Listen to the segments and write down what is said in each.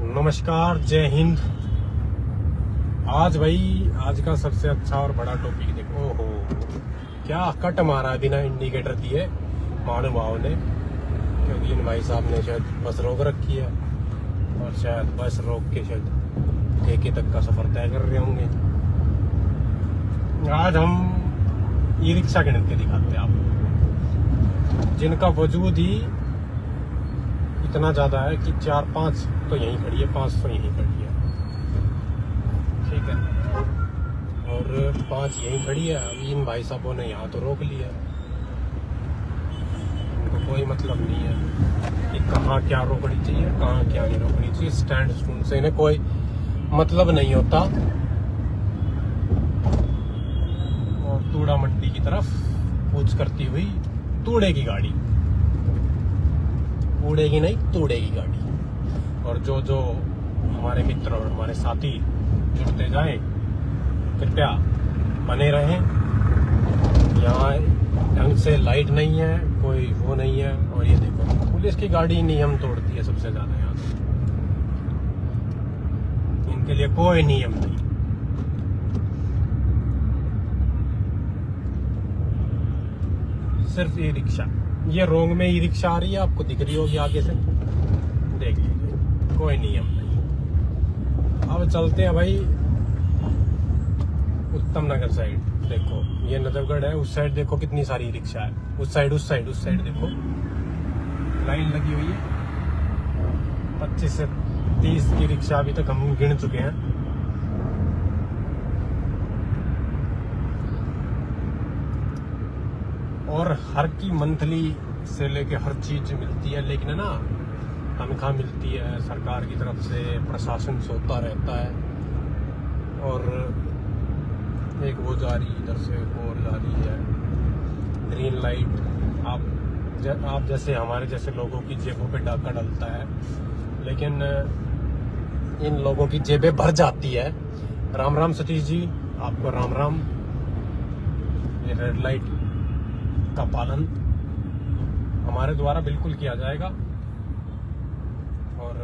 नमस्कार, जय हिंद। आज का सबसे अच्छा और बड़ा टॉपिक देखो। ओहो, क्या कट मारा बिना इंडिकेटर दिए महानुभाव ने, क्योंकि इन भाई साहब ने शायद बस रोक रखी है और शायद बस रोक के शायद ठेके तक का सफर तय कर रहे होंगे। आज हम ई रिक्शा गिन के दिखाते हैं आपको, जिनका वजूद ही इतना ज्यादा है कि 4-5 तो यहीं खड़ी है, 5 तो यहीं खड़ी है, ठीक है, और 5 यहीं खड़ी है। अभी इन भाई साहबों ने यहाँ तो रोक लिया, उनको कोई मतलब नहीं है कि कहाँ क्या रोकनी चाहिए, कहाँ क्या नहीं रोकनी चाहिए। स्टैंड स्टूंड से इन्हें कोई मतलब नहीं होता। और तूड़ा मंडी की तरफ कूच करती हुई तूड़े की गाड़ी, उड़ेगी नहीं तोड़ेगी गाड़ी। और जो जो हमारे मित्र और हमारे साथी जुड़ते जाएं, कृपया बने रहें। यहाँ ढंग से लाइट नहीं है, कोई वो नहीं है। और ये देखो, पुलिस की गाड़ी नियम तोड़ती है सबसे ज्यादा यहाँ से। इनके लिए कोई नियम नहीं। सिर्फ ई रिक्शा, ये रोंग में ई रिक्शा आ रही है, आपको दिख रही होगी आगे से, देख लीजिए, कोई नियम नहीं। अब चलते हैं भाई उत्तम नगर साइड। देखो ये नजफगढ़ है, उस साइड देखो कितनी सारी रिक्शा है, उस साइड देखो लाइन लगी हुई है। 25 से 30 की रिक्शा अभी तक हम गिन चुके हैं। और हर की मंथली से लेके हर चीज मिलती है, लेकिन है ना, तनख्वाह मिलती है सरकार की तरफ से, प्रशासन सोता रहता है। और एक वो जा रही, इधर से वो जा रही है ग्रीन लाइट। आप जैसे हमारे जैसे लोगों की जेबों पे डाका डलता है, लेकिन इन लोगों की जेबें भर जाती है। राम राम सतीश जी, आपको राम राम। ये रेड लाइट का पालन हमारे द्वारा बिल्कुल किया जाएगा। और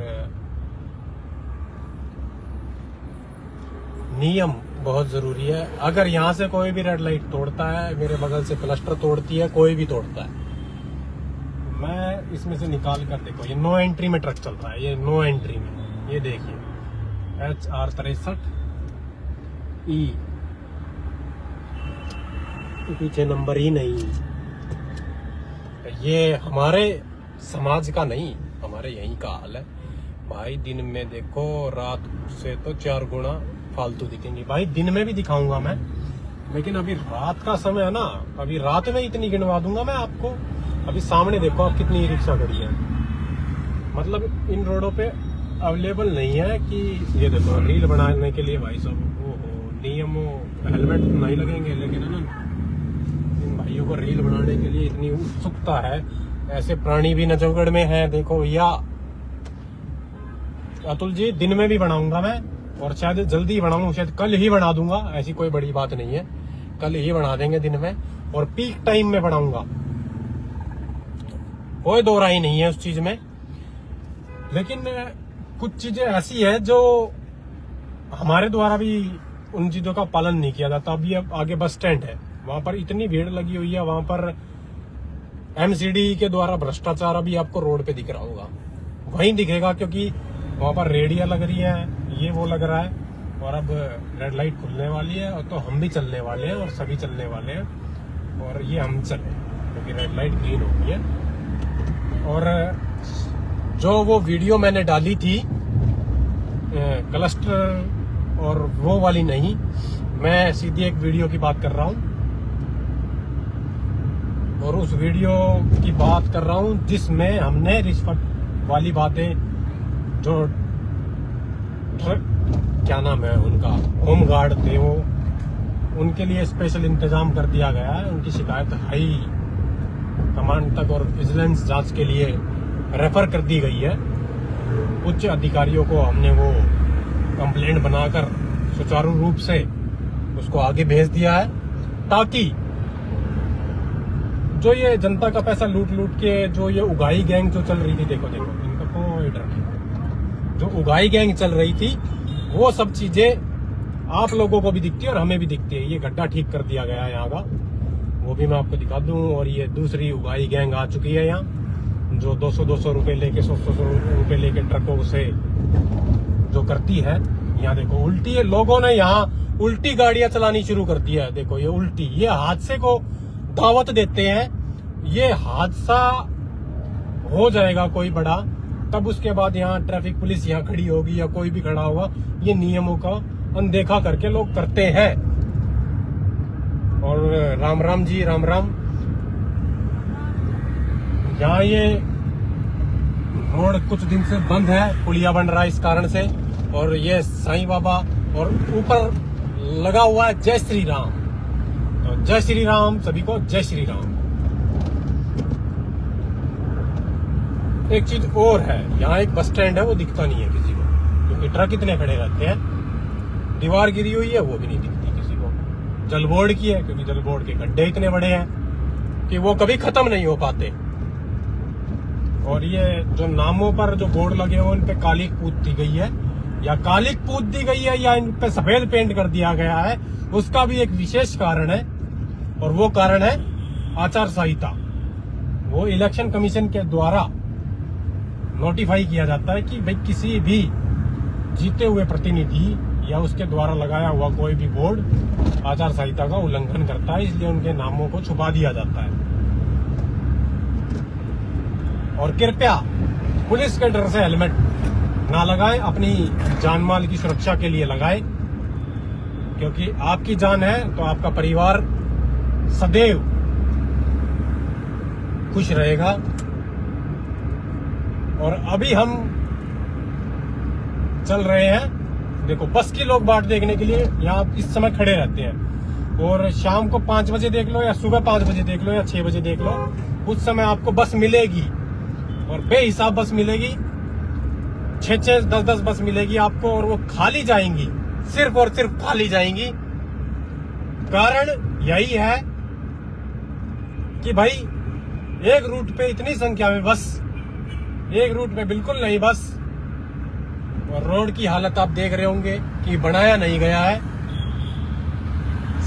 नियम बहुत जरूरी है। अगर यहाँ से कोई भी रेड लाइट तोड़ता है, मेरे बगल से क्लस्टर तोड़ती है, कोई भी तोड़ता है, मैं इसमें से निकाल कर, देखो ये नो एंट्री में ट्रक चल रहा है, ये नो एंट्री में, ये देखिए HR 63 E, पीछे नंबर ही नहीं। ये हमारे समाज का नहीं, हमारे यहीं का हाल है भाई। दिन में देखो, रात से तो 4 गुना फालतू दिखेंगे भाई। दिन में भी दिखाऊंगा मैं, लेकिन अभी रात का समय है ना, अभी रात में इतनी गिनवा दूंगा मैं आपको। अभी सामने देखो आप कितनी रिक्शा खड़ी है, मतलब इन रोडों पे अवेलेबल नहीं है कि ये देखो रील बनाने के लिए भाई साहब। ओहो, नियमों हेलमेट नहीं लगेंगे, लेकिन है ना, भाइयों को रील बनाने के लिए इतनी उत्सुकता है। ऐसे प्राणी भी नजफगढ़ में हैं, देखो भैया। अतुल जी, दिन में भी बनाऊंगा मैं, और शायद जल्दी ही बनाऊंगा, शायद कल ही बना दूंगा। ऐसी कोई बड़ी बात नहीं है, कल ही बना देंगे दिन में, और पीक टाइम में बनाऊंगा, कोई दो राय नहीं है उस चीज में। लेकिन कुछ चीजें ऐसी है जो हमारे द्वारा भी उन चीजों का पालन नहीं किया जाता। अभी अब आगे बस स्टैंड है, वहां पर इतनी भीड़ लगी हुई है, वहां पर MCD के द्वारा भ्रष्टाचार अभी आपको रोड पे दिख रहा होगा, वहीं दिखेगा, क्योंकि वहां पर रेडियां लग रही है, ये वो लग रहा है। और अब रेड लाइट खुलने वाली है, और तो हम भी चलने वाले हैं, और सभी चलने वाले हैं, और ये हम चले, क्योंकि रेड लाइट ग्रीन हो गई है। और जो वो वीडियो मैंने डाली थी क्लस्टर और वो वाली नहीं, मैं सीधी एक वीडियो की बात कर रहा हूँ, और उस वीडियो की बात कर रहा हूँ जिसमें हमने रिश्वत वाली बातें, जो ट्रक, क्या नाम है उनका, होम गार्ड थे वो, उनके लिए स्पेशल इंतजाम कर दिया गया है। उनकी शिकायत हाई कमांड तक और विजिलेंस जांच के लिए रेफर कर दी गई है। उच्च अधिकारियों को हमने वो कंप्लेंट बनाकर सुचारू रूप से उसको आगे भेज दिया है, ताकि जो ये जनता का पैसा लूट लूट के जो ये उगाई गैंग जो चल रही थी, देखो इनका कोई डर नहीं, जो उगाई गैंग चल रही थी, वो सब चीजें आप लोगों को भी दिखती है और हमें भी दिखती है। ये गड्ढा ठीक कर दिया गया है यहाँ का, वो भी मैं आपको दिखा दूं। और ये दूसरी उगाई गैंग आ चुकी है यहाँ, जो 200-200 रुपए लेके 100-100 रुपए लेके ट्रकों से जो करती है। यहाँ देखो उल्टी है, लोगों ने यहाँ उल्टी गाड़ियां चलानी शुरू कर दी है। देखो ये उल्टी, ये हादसे को दावत देते हैं। ये हादसा हो जाएगा कोई बड़ा, तब उसके बाद यहाँ ट्रैफिक पुलिस यहाँ खड़ी होगी या कोई भी खड़ा होगा। ये नियमों का अनदेखा करके लोग करते हैं। और राम राम जी, राम राम। यहाँ ये रोड कुछ दिन से बंद है, पुलिया बन रहा है इस कारण से। और ये साईं बाबा और ऊपर लगा हुआ है जय श्री राम। तो जय श्री राम, सभी को जय श्री राम। एक चीज और है, यहाँ एक बस स्टैंड है, वो दिखता नहीं है किसी को, क्योंकि ट्रक इतने खड़े रहते हैं। दीवार गिरी हुई है, वो भी नहीं दिखती किसी को। जल बोर्ड की है, क्योंकि जल बोर्ड के गड्ढे इतने बड़े हैं कि वो कभी खत्म नहीं हो पाते। और ये जो नामों पर जो बोर्ड लगे हुए, उन पे कालिक पूत दी गई है, या कालिक पूत दी गई है, या इन पे सफेद पेंट कर दिया गया है। उसका भी एक विशेष कारण है, और वो कारण है आचार संहिता। वो इलेक्शन कमीशन के द्वारा नोटिफाई किया जाता है कि भाई किसी भी जीते हुए प्रतिनिधि या उसके द्वारा लगाया हुआ कोई भी बोर्ड आचार संहिता का उल्लंघन करता है, इसलिए उनके नामों को छुपा दिया जाता है। और कृपया पुलिस के डर से हेलमेट ना लगाएं, अपनी जान माल की सुरक्षा के लिए लगाएं, क्योंकि आपकी जान है तो आपका परिवार सदैव खुश रहेगा। और अभी हम चल रहे हैं, देखो बस की लोग बाट देखने के लिए यहाँ इस समय खड़े रहते हैं। और शाम को 5 बजे देख लो, या सुबह 5 बजे देख लो, या 6 बजे देख लो, उस समय आपको बस मिलेगी, और बेहिसाब बस मिलेगी। 6-6, 10-10 बस मिलेगी आपको, और वो खाली जाएंगी, सिर्फ और सिर्फ खाली जाएंगी। कारण यही है कि भाई एक रूट पे इतनी संख्या में बस, एक रूट पे बिल्कुल नहीं बस। और रोड की हालत आप देख रहे होंगे कि बनाया नहीं गया है,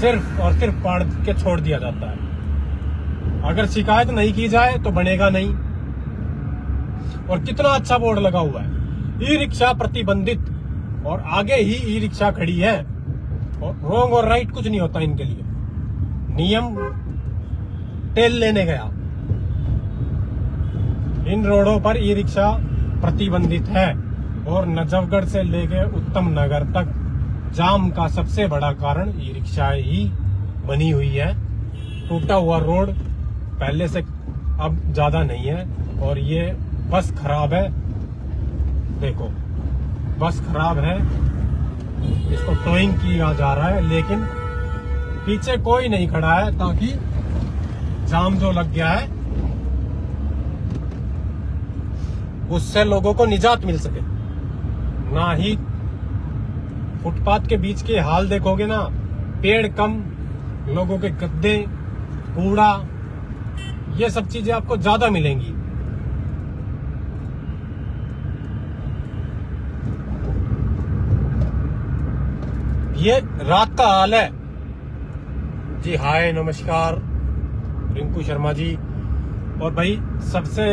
सिर्फ और सिर्फ पाड़ के छोड़ दिया जाता है। अगर शिकायत नहीं की जाए तो बनेगा नहीं। और कितना अच्छा बोर्ड लगा हुआ है, ई रिक्शा प्रतिबंधित, और आगे ही ई रिक्शा खड़ी है। और रॉन्ग और राइट कुछ नहीं होता इनके लिए, नियम तेल लेने गया। इन रोडों पर ई रिक्शा प्रतिबंधित है। और नजफगढ़ से लेकर उत्तम नगर तक जाम का सबसे बड़ा कारण ई रिक्शा ही बनी हुई है। टूटा हुआ रोड पहले से अब ज्यादा नहीं है। और ये बस खराब है, देखो बस खराब है, इसको टोइंग किया जा रहा है, लेकिन पीछे कोई नहीं खड़ा है, ताकि जाम जो लग गया है उससे लोगों को निजात मिल सके। ना ही फुटपाथ के बीच के हाल देखोगे ना, पेड़ कम, लोगों के गद्दे, कूड़ा, ये सब चीजें आपको ज्यादा मिलेंगी। ये रात का हाल है जी। हाय नमस्कार, रिंकू शर्मा जी। और भाई सबसे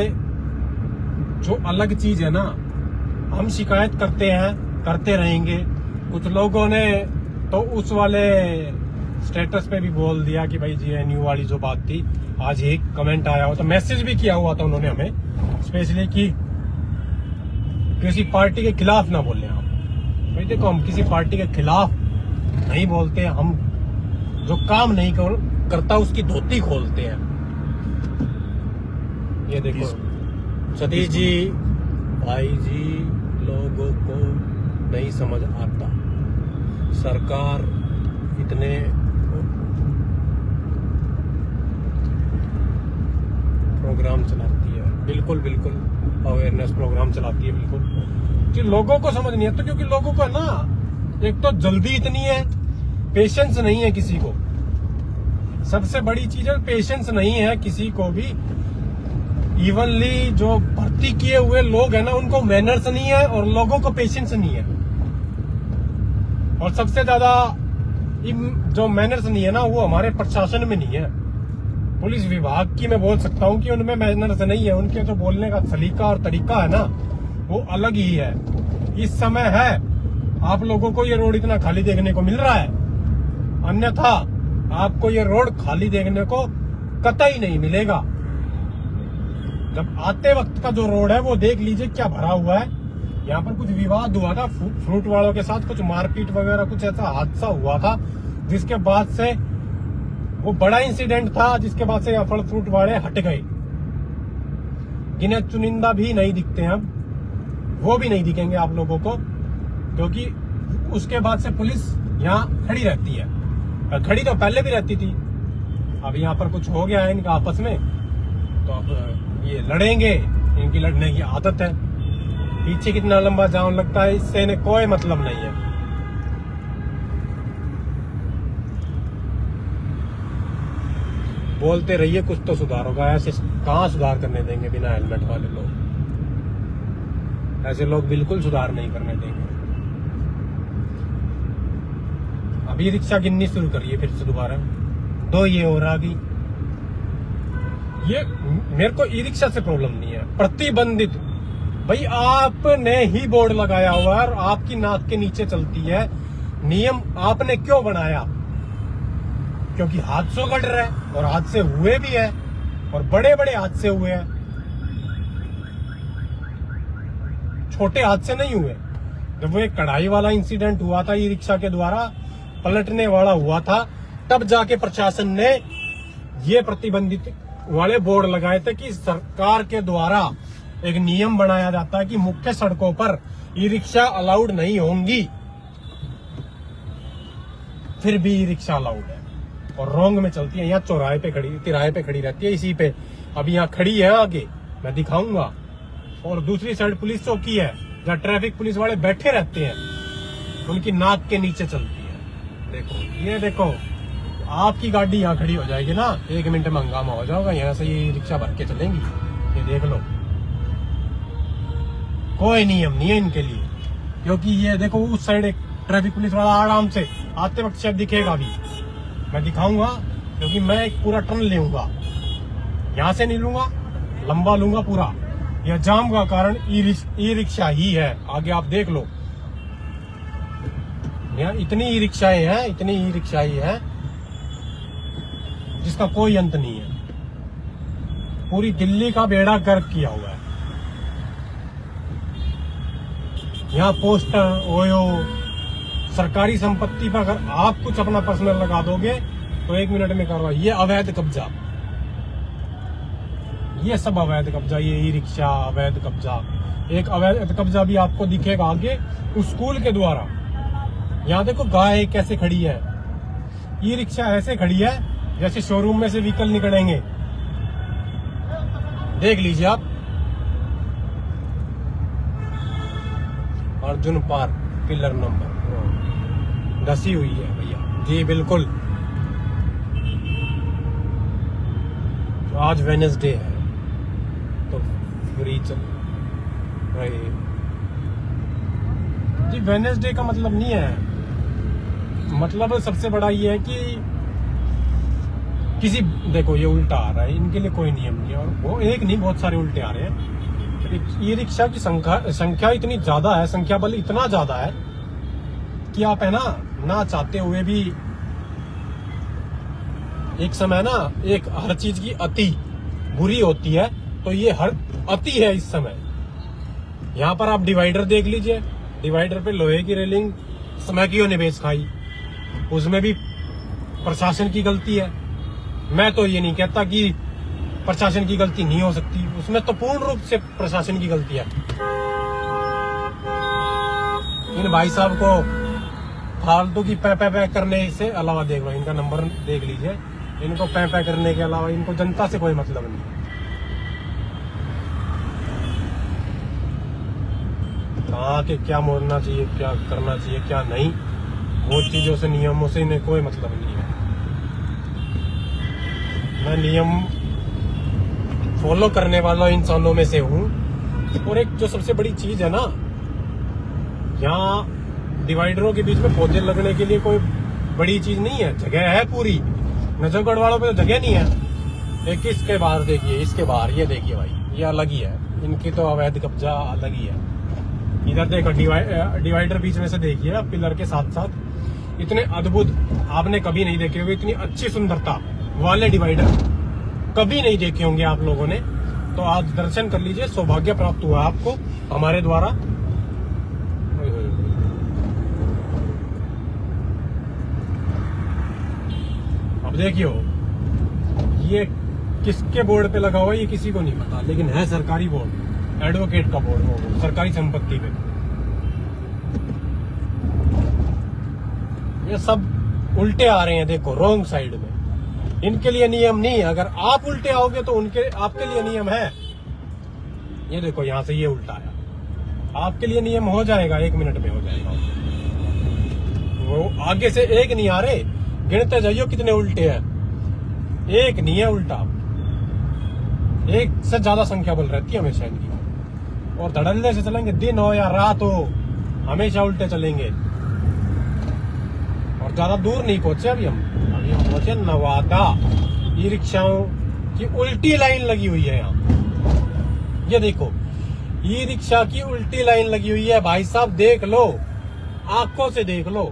जो अलग चीज है ना, हम शिकायत करते हैं, करते रहेंगे। कुछ लोगों ने तो उस वाले स्टेटस पे भी बोल दिया कि भाई GNU वाली जो बात थी, आज ही कमेंट आया हो, तो मैसेज भी किया हुआ था उन्होंने हमें स्पेशली कि किसी पार्टी के खिलाफ ना बोले आप। भाई देखो, हम किसी पार्टी के खिलाफ नहीं बोलते, हम जो काम नहीं करता उसकी धोती खोलते हैं। ये देखो सतीश जी, भाई जी, लोगों को नहीं समझ आता, सरकार इतने प्रोग्राम चलाती है, बिल्कुल बिल्कुल अवेयरनेस प्रोग्राम चलाती है, बिल्कुल कि लोगों को समझ नहीं आता। क्योंकि लोगों को ना, एक तो जल्दी इतनी है, पेशेंस नहीं है किसी को। सबसे बड़ी चीज है पेशेंस नहीं है किसी को भी। इवनली जो भर्ती किए हुए लोग हैं ना, उनको मैनर्स नहीं है और लोगों को पेशेंस नहीं है। और सबसे ज्यादा जो मैनर्स नहीं है ना, वो हमारे प्रशासन में नहीं है। पुलिस विभाग की मैं बोल सकता हूँ कि उनमें मैनर्स नहीं है। उनके जो बोलने का सलीका और तरीका है ना, वो अलग ही है। इस समय है, आप लोगों को ये रोड इतना खाली देखने को मिल रहा है, अन्यथा आपको ये रोड खाली देखने को कतई नहीं मिलेगा। जब आते वक्त का जो रोड है वो देख लीजिए क्या भरा हुआ है। यहाँ पर कुछ विवाद हुआ था फ्रूट वालों के साथ, कुछ मारपीट वगैरह कुछ ऐसा हादसा हुआ था, जिसके बाद से वो बड़ा इंसिडेंट था, जिसके बाद से फल फ्रूट वाले हट गए। गिने चुनिंदा भी नहीं दिखते हैं अब, वो भी नहीं दिखेंगे आप लोगों को, क्योंकि उसके बाद से पुलिस यहाँ खड़ी रहती है। खड़ी तो पहले भी रहती थी, अब यहाँ पर कुछ हो गया है इनका आपस में, तो अब ये लड़ेंगे। इनकी लड़ने की आदत है। पीछे कितना लंबा जाम लगता है, इससे इन्हें कोई मतलब नहीं है। बोलते रहिए कुछ तो सुधार होगा, ऐसे कहाँ सुधार करने देंगे बिना हेलमेट वाले लोग। ऐसे लोग बिल्कुल सुधार नहीं करने देंगे। अभी रिक्शा गिननी शुरू करिए फिर से दोबारा, 2 ये हो रहा कि ये मेरे को ई रिक्शा से प्रॉब्लम नहीं है, प्रतिबंधित। भाई आपने ही बोर्ड लगाया हुआ है और आपकी नाक के नीचे चलती है। नियम आपने क्यों बनाया? क्योंकि हादसों का डर है, और हादसे हुए भी है, और बड़े बड़े हादसे हुए हैं, छोटे हादसे नहीं हुए। जब वो एक कढ़ाई वाला इंसिडेंट हुआ था ई रिक्शा के द्वारा पलटने वाला हुआ था, तब जाके प्रशासन ने ये प्रतिबंधित वाले बोर्ड लगाए थे कि सरकार के द्वारा एक नियम बनाया जाता है कि मुख्य सड़कों पर ई रिक्शा अलाउड नहीं होंगी। फिर भी ई रिक्शा अलाउड है और रोंग में चलती है। यहाँ चौराहे पे खड़ी, तिराहे पे खड़ी रहती है, इसी पे। अभी यहाँ खड़ी है, आगे मैं दिखाऊंगा। और दूसरी साइड पुलिस चौकी है, जहाँ ट्रैफिक पुलिस वाले बैठे रहते हैं, उनकी नाक के नीचे चलती है। देखो, ये देखो, आपकी गाड़ी यहाँ खड़ी हो जाएगी ना, 1 मिनट में हंगामा हो जाएगा। यहाँ से ये रिक्शा भर के चलेंगी, ये देख लो। कोई नियम नहीं है इनके लिए, क्योंकि ये देखो उस साइड एक ट्रैफिक पुलिस वाला आराम से आते वक्त शायद दिखेगा भी, मैं दिखाऊंगा, क्योंकि मैं एक पूरा टर्न लूंगा, यहाँ से नहीं लूंगा, लंबा लूंगा पूरा। यह जाम का कारण ई रिक्शा ही है। आगे आप देख लो, यहाँ इतनी ई रिक्शाएं हैं, इतनी ई रिक्शाएं हैं जिसका कोई अंत नहीं है। पूरी दिल्ली का बेड़ा गर्क किया हुआ है। यहाँ पोस्टर, ओयो, सरकारी संपत्ति पर अगर आप कुछ अपना पर्सनल लगा दोगे तो 1 मिनट में कार्रवाई। ये अवैध कब्जा, ये सब अवैध कब्जा, ये ई रिक्शा अवैध कब्जा। एक अवैध कब्जा भी आपको दिखेगा आगे उस स्कूल के द्वारा। यहाँ देखो गाय कैसे खड़ी है, ई रिक्शा ऐसे खड़ी है जैसे शोरूम में से व्हीकल निकलेंगे। देख लीजिए आप। अर्जुन पार्क पिलर नंबर धसी हुई है भैया जी, बिल्कुल। तो आज वेडनेसडे है तो फ्री चल रही जी। वेडनेसडे का मतलब नहीं है, मतलब सबसे बड़ा ये है कि किसी, देखो ये उल्टा आ रहा है, इनके लिए कोई नियम नहीं है। और वो एक नहीं, बहुत सारे उल्टे आ रहे हैं। ई रिक्शा की संख्या इतनी ज्यादा है, संख्या बल इतना ज्यादा है कि आप है ना चाहते हुए भी, एक समय ना एक हर चीज की अति बुरी होती है, तो ये हर अति है इस समय। यहाँ पर आप डिवाइडर देख लीजिए, डिवाइडर पे लोहे की रेलिंग समय की निवेश खाई, उसमें भी प्रशासन की गलती है। मैं तो ये नहीं कहता कि प्रशासन की गलती नहीं हो सकती, उसमें तो पूर्ण रूप से प्रशासन की गलती है। इन भाई साहब को फालतू की पै करने से अलावा, देख लो इनका नंबर देख लीजिए, इनको पै करने के अलावा इनको जनता से कोई मतलब नहीं है। कहाँ के क्या मोड़ना चाहिए, क्या करना चाहिए, क्या नहीं, वो चीजों से, नियमों से इन्हें कोई मतलब नहीं है। मैं नियम फॉलो करने वाला इंसानों में से हूँ। और एक जो सबसे बड़ी चीज है ना, यहाँ डिवाइडरों के बीच में पौधे लगने के लिए कोई बड़ी चीज नहीं है, जगह है पूरी। नजफगढ़ वालों पे तो जगह नहीं है। एक इसके बाहर देखिए, इसके बाहर ये देखिए भाई, ये अलग ही है, इनकी तो अवैध कब्जा अलग ही है। इधर देखो डिवाइडर बीच में से देखिए, पिलर के साथ साथ इतने अद्भुत आपने कभी नहीं देखे होंगे, इतनी अच्छी सुंदरता वाले डिवाइडर कभी नहीं देखे होंगे आप लोगों ने। तो आज दर्शन कर लीजिए, सौभाग्य प्राप्त हुआ आपको हमारे द्वारा। अब देखियो, ये किसके बोर्ड पे लगा हुआ है ये किसी को नहीं पता, लेकिन है सरकारी बोर्ड, एडवोकेट का बोर्ड, वो सरकारी संपत्ति पे। ये सब उल्टे आ रहे हैं, देखो रॉन्ग साइड में। इनके लिए नियम नहीं है, अगर आप उल्टे आओगे तो उनके आपके लिए नियम है। ये देखो यहां से ये उल्टा आया, आपके लिए नियम हो जाएगा, 1 मिनट में हो जाएगा। वो आगे से एक नहीं आ रहे, गिनते जाइयो कितने उल्टे हैं, एक नहीं है उल्टा, एक से ज्यादा संख्या बल रहती है हमेशा इनकी। और धड़ल्ले से चलेंगे, दिन हो या रात हो, हमेशा उल्टे चलेंगे। और ज्यादा दूर नहीं पहुंचे अभी हम पहुंचे नवादा। ई रिक्शाओं की उल्टी लाइन लगी हुई है यहाँ, ये देखो ई रिक्शा की उल्टी लाइन लगी हुई है भाई साहब, देख लो, आंखों से देख लो।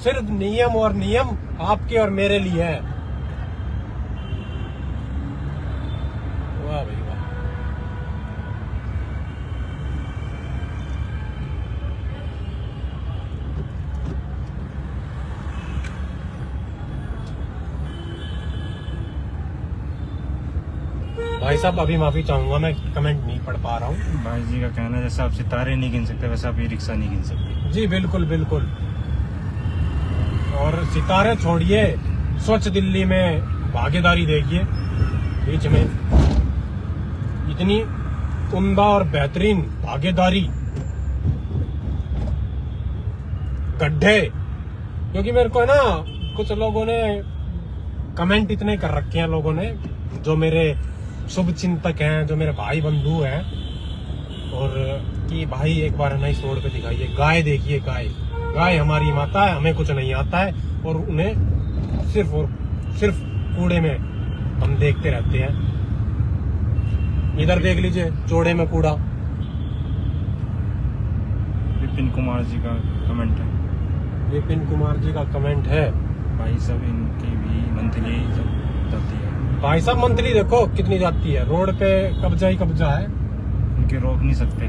सिर्फ नियम और नियम आपके और मेरे लिए है। वाह भाई वाह। भाई साहब अभी माफी चाहूंगा, मैं कमेंट नहीं पढ़ पा रहा हूँ। भाई जी का कहना है जैसे आप सितारे नहीं गिन सकते वैसे आप ई रिक्शा नहीं गिन सकते। जी बिल्कुल बिल्कुल। और सितारे छोड़िए, स्वच्छ दिल्ली में भागीदारी देखिए, बीच में इतनी उम्दा और बेहतरीन भागीदारी। गड्ढे, क्योंकि मेरे को है ना, कुछ लोगों ने कमेंट इतने कर रखे हैं लोगों ने, जो मेरे शुभ चिंतक हैं, जो मेरे भाई बंधु हैं, और कि भाई एक बार है ना इस रोड पे दिखाइए, गाय देखिए, गाय गाय हमारी माता है, हमें कुछ नहीं आता है, और उन्हें सिर्फ और सिर्फ कूड़े में हम देखते रहते हैं। इधर देख लीजिए, चौड़े में कूड़ा। विपिन कुमार जी का कमेंट है, विपिन कुमार जी का कमेंट है, भाई सब इनकी भी मंथली जाती है। भाई साहब मंथली देखो कितनी जाती है, रोड पे कब्जा ही कब्जा है, इनके रोक नहीं सकते।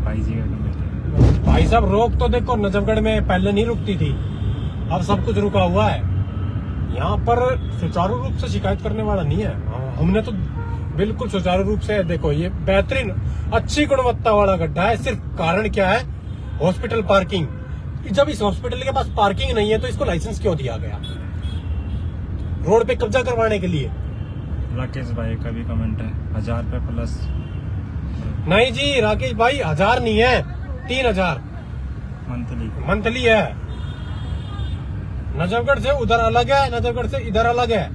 भाई जी का कमेंट है। भाई साहब रोक तो देखो नजफगढ़ में पहले नहीं रुकती थी, अब सब कुछ रुका हुआ है। यहाँ पर सुचारू रूप से शिकायत करने वाला नहीं है, हमने तो बिल्कुल सुचारू रूप से, देखो ये बेहतरीन अच्छी गुणवत्ता वाला गड्ढा है। सिर्फ कारण क्या है, हॉस्पिटल पार्किंग। जब इस हॉस्पिटल के पास पार्किंग नहीं है तो इसको लाइसेंस क्यों दिया गया, रोड पे कब्जा करवाने के लिए। राकेश भाई का भी कमेंट है, 1000 रुपए प्लस। नहीं जी राकेश भाई, 1000 नहीं है, 3000 मंथली है। नजफगढ़ से उधर अलग है, नजफगढ़ से इधर अलग है,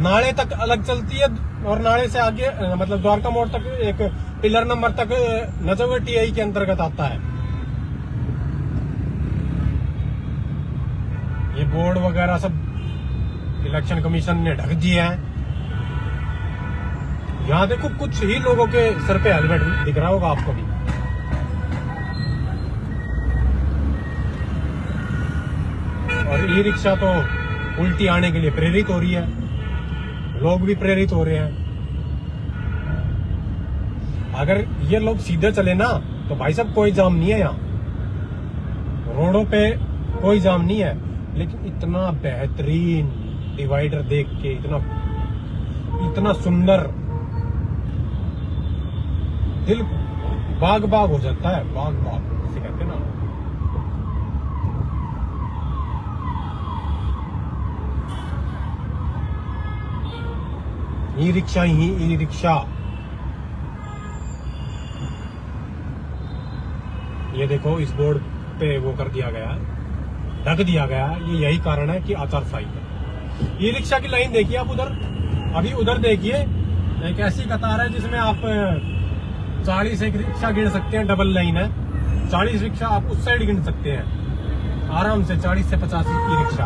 नाले तक अलग चलती है, और नाले से आगे मतलब द्वारका मोड़ तक एक पिलर नंबर तक नजफगढ़ टीआई के अंतर्गत आता है। ये बोर्ड वगैरह सब इलेक्शन कमीशन ने ढक दिए हैं। यहाँ देखो कुछ ही लोगों के सर पे हेलमेट दिख रहा होगा आपको भी। और ई रिक्शा तो उल्टी आने के लिए प्रेरित हो रही है, लोग भी प्रेरित हो रहे हैं। अगर ये लोग सीधे चले ना तो भाई साहब कोई जाम नहीं है, यहाँ रोडों पे कोई जाम नहीं है। लेकिन इतना बेहतरीन डिवाइडर देख के, इतना सुंदर, दिल बाग बाग हो जाता है, बाग बाग इसे कहते हैं ना। ई रिक्शा ही ई रिक्शा। ये देखो इस बोर्ड पे वो कर दिया गया, ढक दिया गया। ये यही कारण है कि आचार संहिता। ई रिक्शा की लाइन देखिए आप उधर, अभी उधर देखिए एक ऐसी कतार है जिसमें आप 40 एक रिक्शा गिन सकते हैं, डबल लाइन है, 40 रिक्शा आप उस साइड गिन सकते हैं आराम से, 40 से 50 की रिक्शा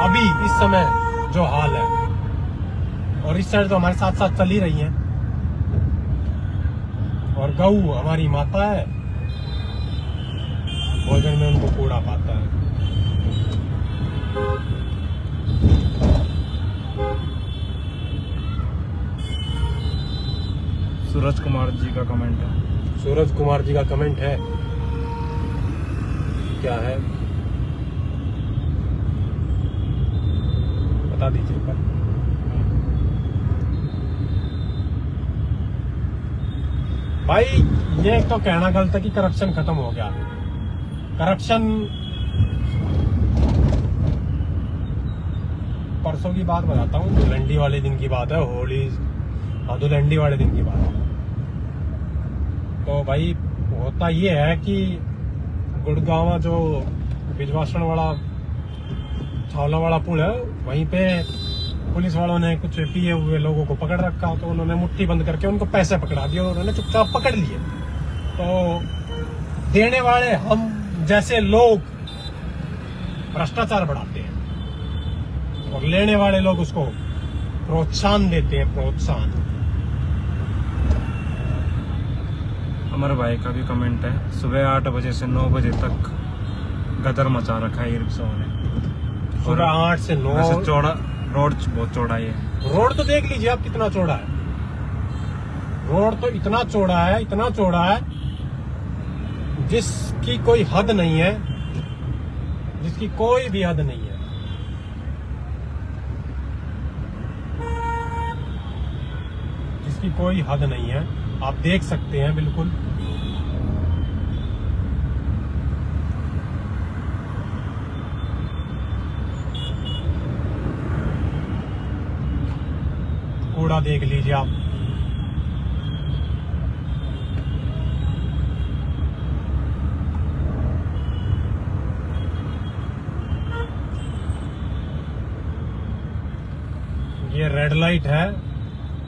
अभी इस समय जो हाल है। और इस साइड तो हमारे साथ साथ चल ही रही हैं। और गऊ हमारी माता है, भोजन में उनको कूड़ा पाता है। सूरज कुमार जी का कमेंट है। सूरज कुमार जी का कमेंट है, क्या है बता दीजिए पर। भाई ये एक तो कहना गलत है कि करप्शन खत्म हो गया। करप्शन परसों की बात बताता हूँ, धुलंडी वाले दिन की बात है, होली, हाँ धुलंडी वाले दिन की बात है। तो भाई होता ये है कि गुड़गांव जो बिजवासण वाला छावला वाला पुल है, वहीं पे पुलिस वालों ने कुछ पिए हुए लोगों को पकड़ रखा, तो उन्होंने मुट्ठी बंद करके उनको पैसे पकड़ा दिए और उन्होंने चुपचाप पकड़ लिए। तो देने वाले हम जैसे लोग भ्रष्टाचार बढ़ाते हैं और लेने वाले लोग उसको प्रोत्साहन देते हैं, प्रोत्साहन। अमर भाई का भी कमेंट है, सुबह 8 बजे से 9 बजे तक गदर मचा रखा है ये रिक्शाओं ने। सुबह 8 से 9। वैसे चौड़ा रोड बहुत चौड़ा है। रोड तो देख लीजिए आप कितना चौड़ा है, रोड तो इतना चौड़ा है, इतना चौड़ा है जिसकी कोई हद नहीं है, जिसकी कोई भी हद नहीं है। जिसकी कोई हद नहीं है, आप देख सकते हैं बिल्कुल। कूड़ा देख लीजिए आप, ये रेड लाइट है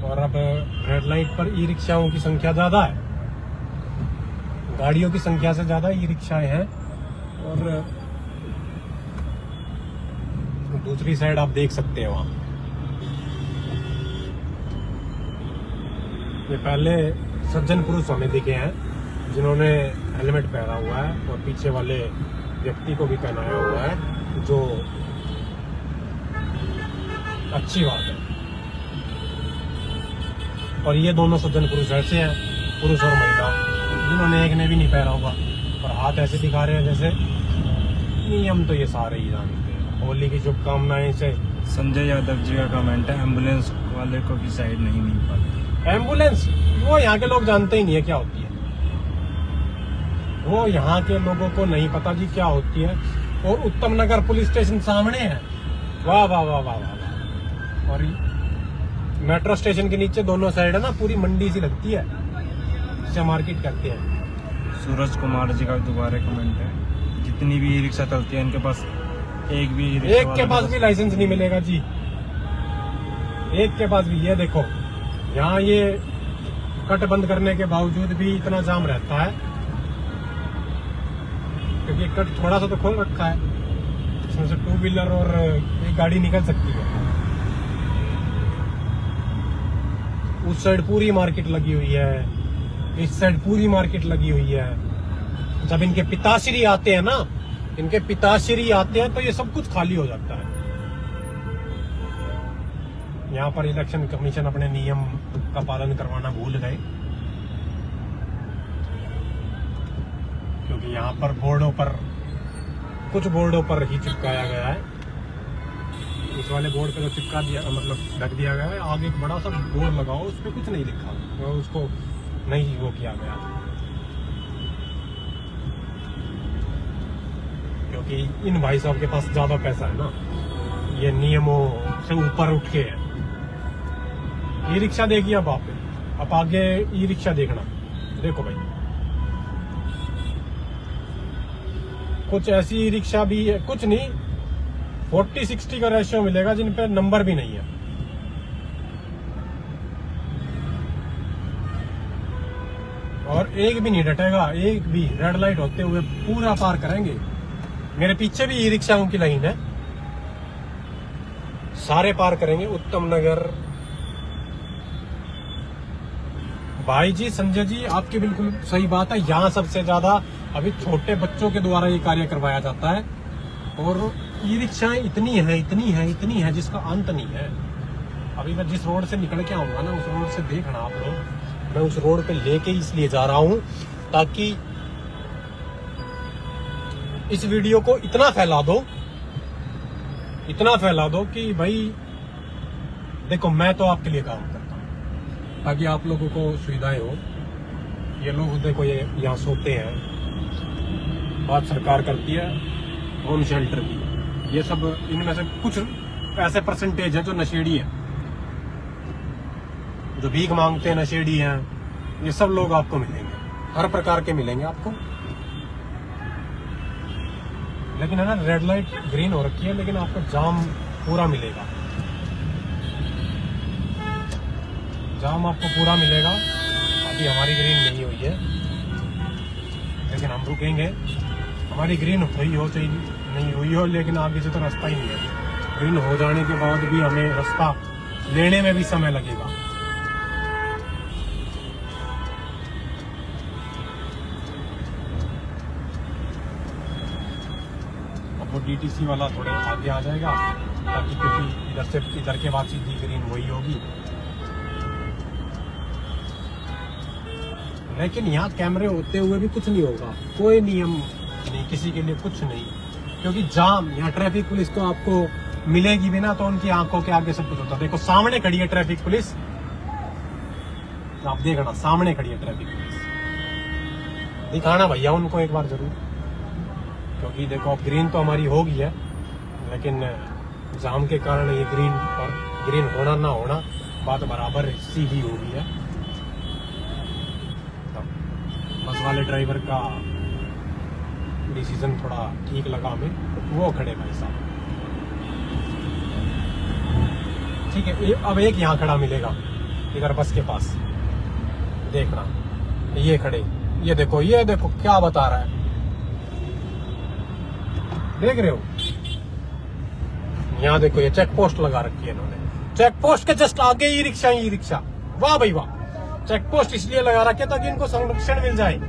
और अब रेड लाइट पर ई रिक्शाओं की संख्या ज्यादा है, गाड़ियों की संख्या से ज्यादा ई रिक्शाएं हैं। और दूसरी साइड आप देख सकते हैं वहां, ये पहले सज्जन पुरुष हमें दिखे हैं जिन्होंने हेलमेट पहना हुआ है और पीछे वाले व्यक्ति को भी पहनाया हुआ है, जो अच्छी बात है। और ये दोनों सज्जन पुरुष ऐसे हैं, पुरुष और महिला, जिन्होंने एक ने भी नहीं पहना हुआ और हाथ ऐसे दिखा रहे हैं जैसे नियम तो ये सारे ही जानते हैं। होली की शुभकामनाएं से। संजय यादव जी का कमेंट है, एम्बुलेंस वाले को भी साइड नहीं मिल पाती। एम्बुलेंस वो यहाँ के लोग जानते ही नहीं है क्या होती है, वो यहाँ के लोगों को नहीं पता जी क्या होती है। और उत्तम नगर पुलिस स्टेशन सामने है, वाह वाह वाह वाह वाह। और मेट्रो स्टेशन के नीचे दोनों साइड है ना, पूरी मंडी सी लगती है, जिसे मार्केट करते हैं। सूरज कुमार जी का दोबारा कमेंट है, जितनी भी ई रिक्शा चलती है इनके पास एक भी एक के पास भी लाइसेंस नहीं मिलेगा जी, एक के पास भी। ये देखो यहाँ ये कट बंद करने के बावजूद भी इतना जाम रहता है, क्योंकि कट थोड़ा सा तो खोल रखा है, इसमें से 2 व्हीलर और एक गाड़ी निकल सकती है। उस साइड पूरी मार्केट लगी हुई है, इस साइड पूरी मार्केट लगी हुई है। जब इनके पिताश्री आते हैं ना, इनके पिताश्री आते हैं तो ये सब कुछ खाली हो जाता है। यहाँ पर इलेक्शन कमीशन अपने नियम का पालन करवाना भूल गए, क्योंकि यहाँ पर बोर्डों पर, कुछ बोर्डों पर ही चिपकाया गया है। इस वाले बोर्ड पे तो चिपका दिया, मतलब ढक दिया गया है। आगे एक बड़ा सा बोर्ड लगाओ, उस पर कुछ नहीं लिखा, तो उसको नहीं वो किया गया, क्योंकि इन भाई साहब के पास ज्यादा पैसा है ना, ये नियमों से ऊपर उठ के है। ई रिक्शा देखिए अब आगे ई रिक्शा देखना, देखो भाई कुछ ऐसी ई रिक्शा भी है, कुछ नहीं 40-60 का रेशियो मिलेगा जिन पे नंबर भी नहीं है। एक भी नहीं डटेगा, एक भी। रेड लाइट होते हुए पूरा पार करेंगे। मेरे पीछे भी ई रिक्शाओं की लाइन है, सारे पार करेंगे। उत्तम नगर। भाई जी, संजय जी, आपकी बिल्कुल सही बात है। यहाँ सबसे ज्यादा अभी छोटे बच्चों के द्वारा ये कार्य करवाया जाता है, और ई रिक्शाएं इतनी है जिसका अंत नहीं है। अभी मैं जिस रोड से निकल के आऊंगा ना, उस रोड से देखना आप लोग, मैं उस रोड पे लेके इसलिए जा रहा हूं ताकि इस वीडियो को इतना फैला दो कि भाई देखो, मैं तो आपके लिए काम करता हूं ताकि आप लोगों को सुविधाएं हो। ये लोग देखो, ये यहाँ सोते हैं, बात सरकार करती है होम शेल्टर की। ये सब इनमें से कुछ ऐसे परसेंटेज है जो नशेड़ी है, जो भीख मांगते हैं, नशेड़ी हैं। ये सब लोग आपको मिलेंगे, हर प्रकार के मिलेंगे आपको। लेकिन है ना, रेड लाइट ग्रीन हो रखी है, लेकिन आपको जाम पूरा मिलेगा। जाम आपको पूरा मिलेगा। अभी हमारी ग्रीन नहीं हुई है, लेकिन हम रुकेंगे। हमारी ग्रीन हुई हो चाहे नहीं हुई हो, लेकिन आगे से तो रास्ता ही नहीं है। ग्रीन हो जाने के बाद भी हमें रास्ता लेने में भी समय लगेगा। वो डीटीसी वाला थोड़े आगे आ जाएगा, ताकि क्योंकि इधर के बाद सीधी ग्रीन वही होगी। लेकिन यहाँ कैमरे होते हुए भी कुछ नहीं होगा, कोई नियम नहीं किसी के लिए, कुछ नहीं। क्योंकि जाम, यहाँ ट्रैफिक पुलिस तो आपको मिलेगी भी ना, तो उनकी आंखों के आगे सब कुछ होता है। देखो सामने खड़ी है ट्रैफिक पुलिस, आप देखना, सामने खड़ी है ट्रैफिक पुलिस। दिखाना भैया उनको एक बार जरूर, क्योंकि देखो अब ग्रीन तो हमारी हो गई है, लेकिन जाम के कारण ये ग्रीन और ग्रीन होना ना होना बात बराबर सीधी हो गई है। तो बस वाले ड्राइवर का डिसीजन थोड़ा ठीक लगा हमें, वो खड़े भाई साहब। ठीक है, अब एक यहाँ खड़ा मिलेगा इधर बस के पास, देखना ये खड़े, ये देखो क्या बता रहा है, देख रहे हो? यहाँ देखो, ये चेक पोस्ट लगा रखी है इन्होंने। चेक पोस्ट के जस्ट आगे ई रिक्शा। वाह भाई वाह, चेक पोस्ट इसलिए लगा रखे ताकि इनको संरक्षण मिल जाए।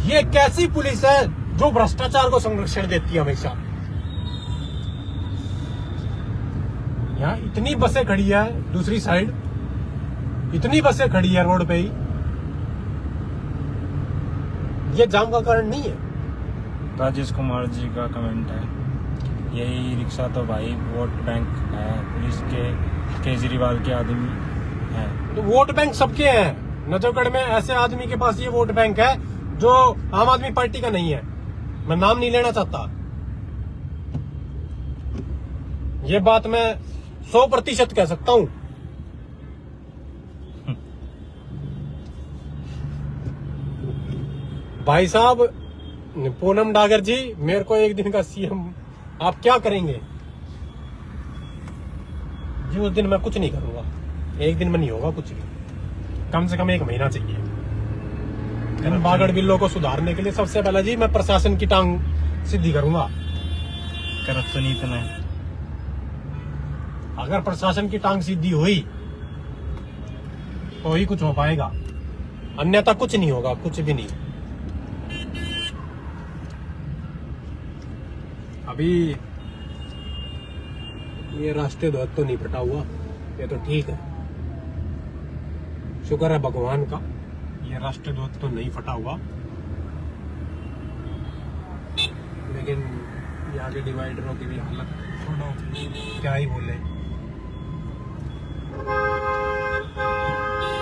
ये कैसी पुलिस है जो भ्रष्टाचार को संरक्षण देती है हमेशा। यहाँ इतनी बसें खड़ी है, दूसरी साइड इतनी बसें खड़ी है रोड पे ही, ये जाम का कारण नहीं है। राजेश कुमार जी का कमेंट है, यही रिक्शा तो भाई वोट बैंक है, पुलिस के केजरीवाल के आदमी है। तो वोट बैंक सबके हैं। नजफगढ़ में ऐसे आदमी के पास ये वोट बैंक है जो आम आदमी पार्टी का नहीं है। मैं नाम नहीं लेना चाहता, ये बात मैं 100% कह सकता हूं। भाई साहब, पूनम डागर जी, मेरे को एक दिन का सीएम आप क्या करेंगे जी? उस दिन मैं कुछ नहीं करूंगा, एक दिन में नहीं होगा कुछ भी, कम से कम 1 महीना चाहिए। इन बागड़ बिल्लों को सुधारने के लिए सबसे पहले जी मैं प्रशासन की टांग सीधी करूंगा। करप्शन इतना है, अगर प्रशासन की टांग सीधी हुई तो ही कुछ हो पाएगा, अन्यथा कुछ नहीं होगा, कुछ भी नहीं। अभी ये राष्ट्रीय ध्वज तो नहीं फटा हुआ, ये तो ठीक है, शुक्र है भगवान का, ये राष्ट्रीय ध्वज तो नहीं फटा हुआ। लेकिन ये आगे डिवाइडरों की भी हालत छोड़ो, क्या ही बोले।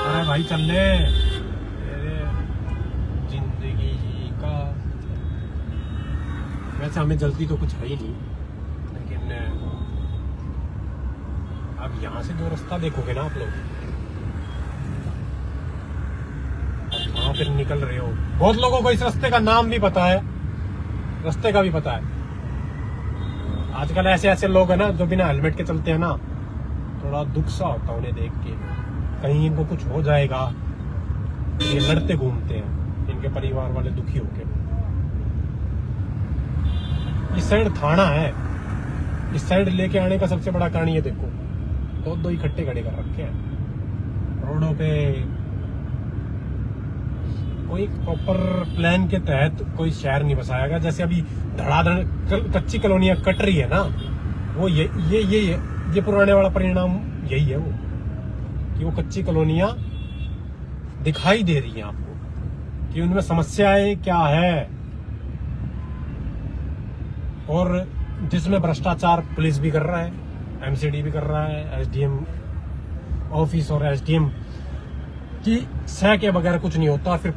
अरे भाई चल ले, जिंदगी का वैसे हमें जल्दी तो कुछ है ही नहीं, लेकिन अब यहाँ से जो रास्ता देखोगे ना आप लोग, वहां फिर निकल रहे हो। बहुत लोगों को इस रास्ते का नाम भी पता है, रास्ते का भी पता है। आजकल ऐसे ऐसे लोग हैं ना जो बिना हेलमेट के चलते हैं ना, थोड़ा दुख सा होता है उन्हें देख के, कहीं इनको कुछ हो जाएगा, ये लड़ते घूमते हैं, इनके परिवार वाले दुखी होके। इस साइड थाना है, इस साइड लेके आने का सबसे बड़ा कारण ये देखो, दो इकट्ठे खड़े कर रखे हैं रोडों पे। कोई प्रॉपर प्लान के तहत कोई शहर नहीं बसाया गया। जैसे अभी धड़ाधड़ कच्ची कॉलोनियां कट रही है ना, वो ये पुराने वाला परिणाम यही है, वो कि वो कच्ची कॉलोनियां दिखाई दे रही हैं आपको कि उनमें समस्याएं क्या है, और जिसमें भ्रष्टाचार पुलिस भी कर रहा है, एमसीडी भी कर रहा है, एसडीएम ऑफिस और एसडीएम की सह के बगैर कुछ नहीं होता। फिर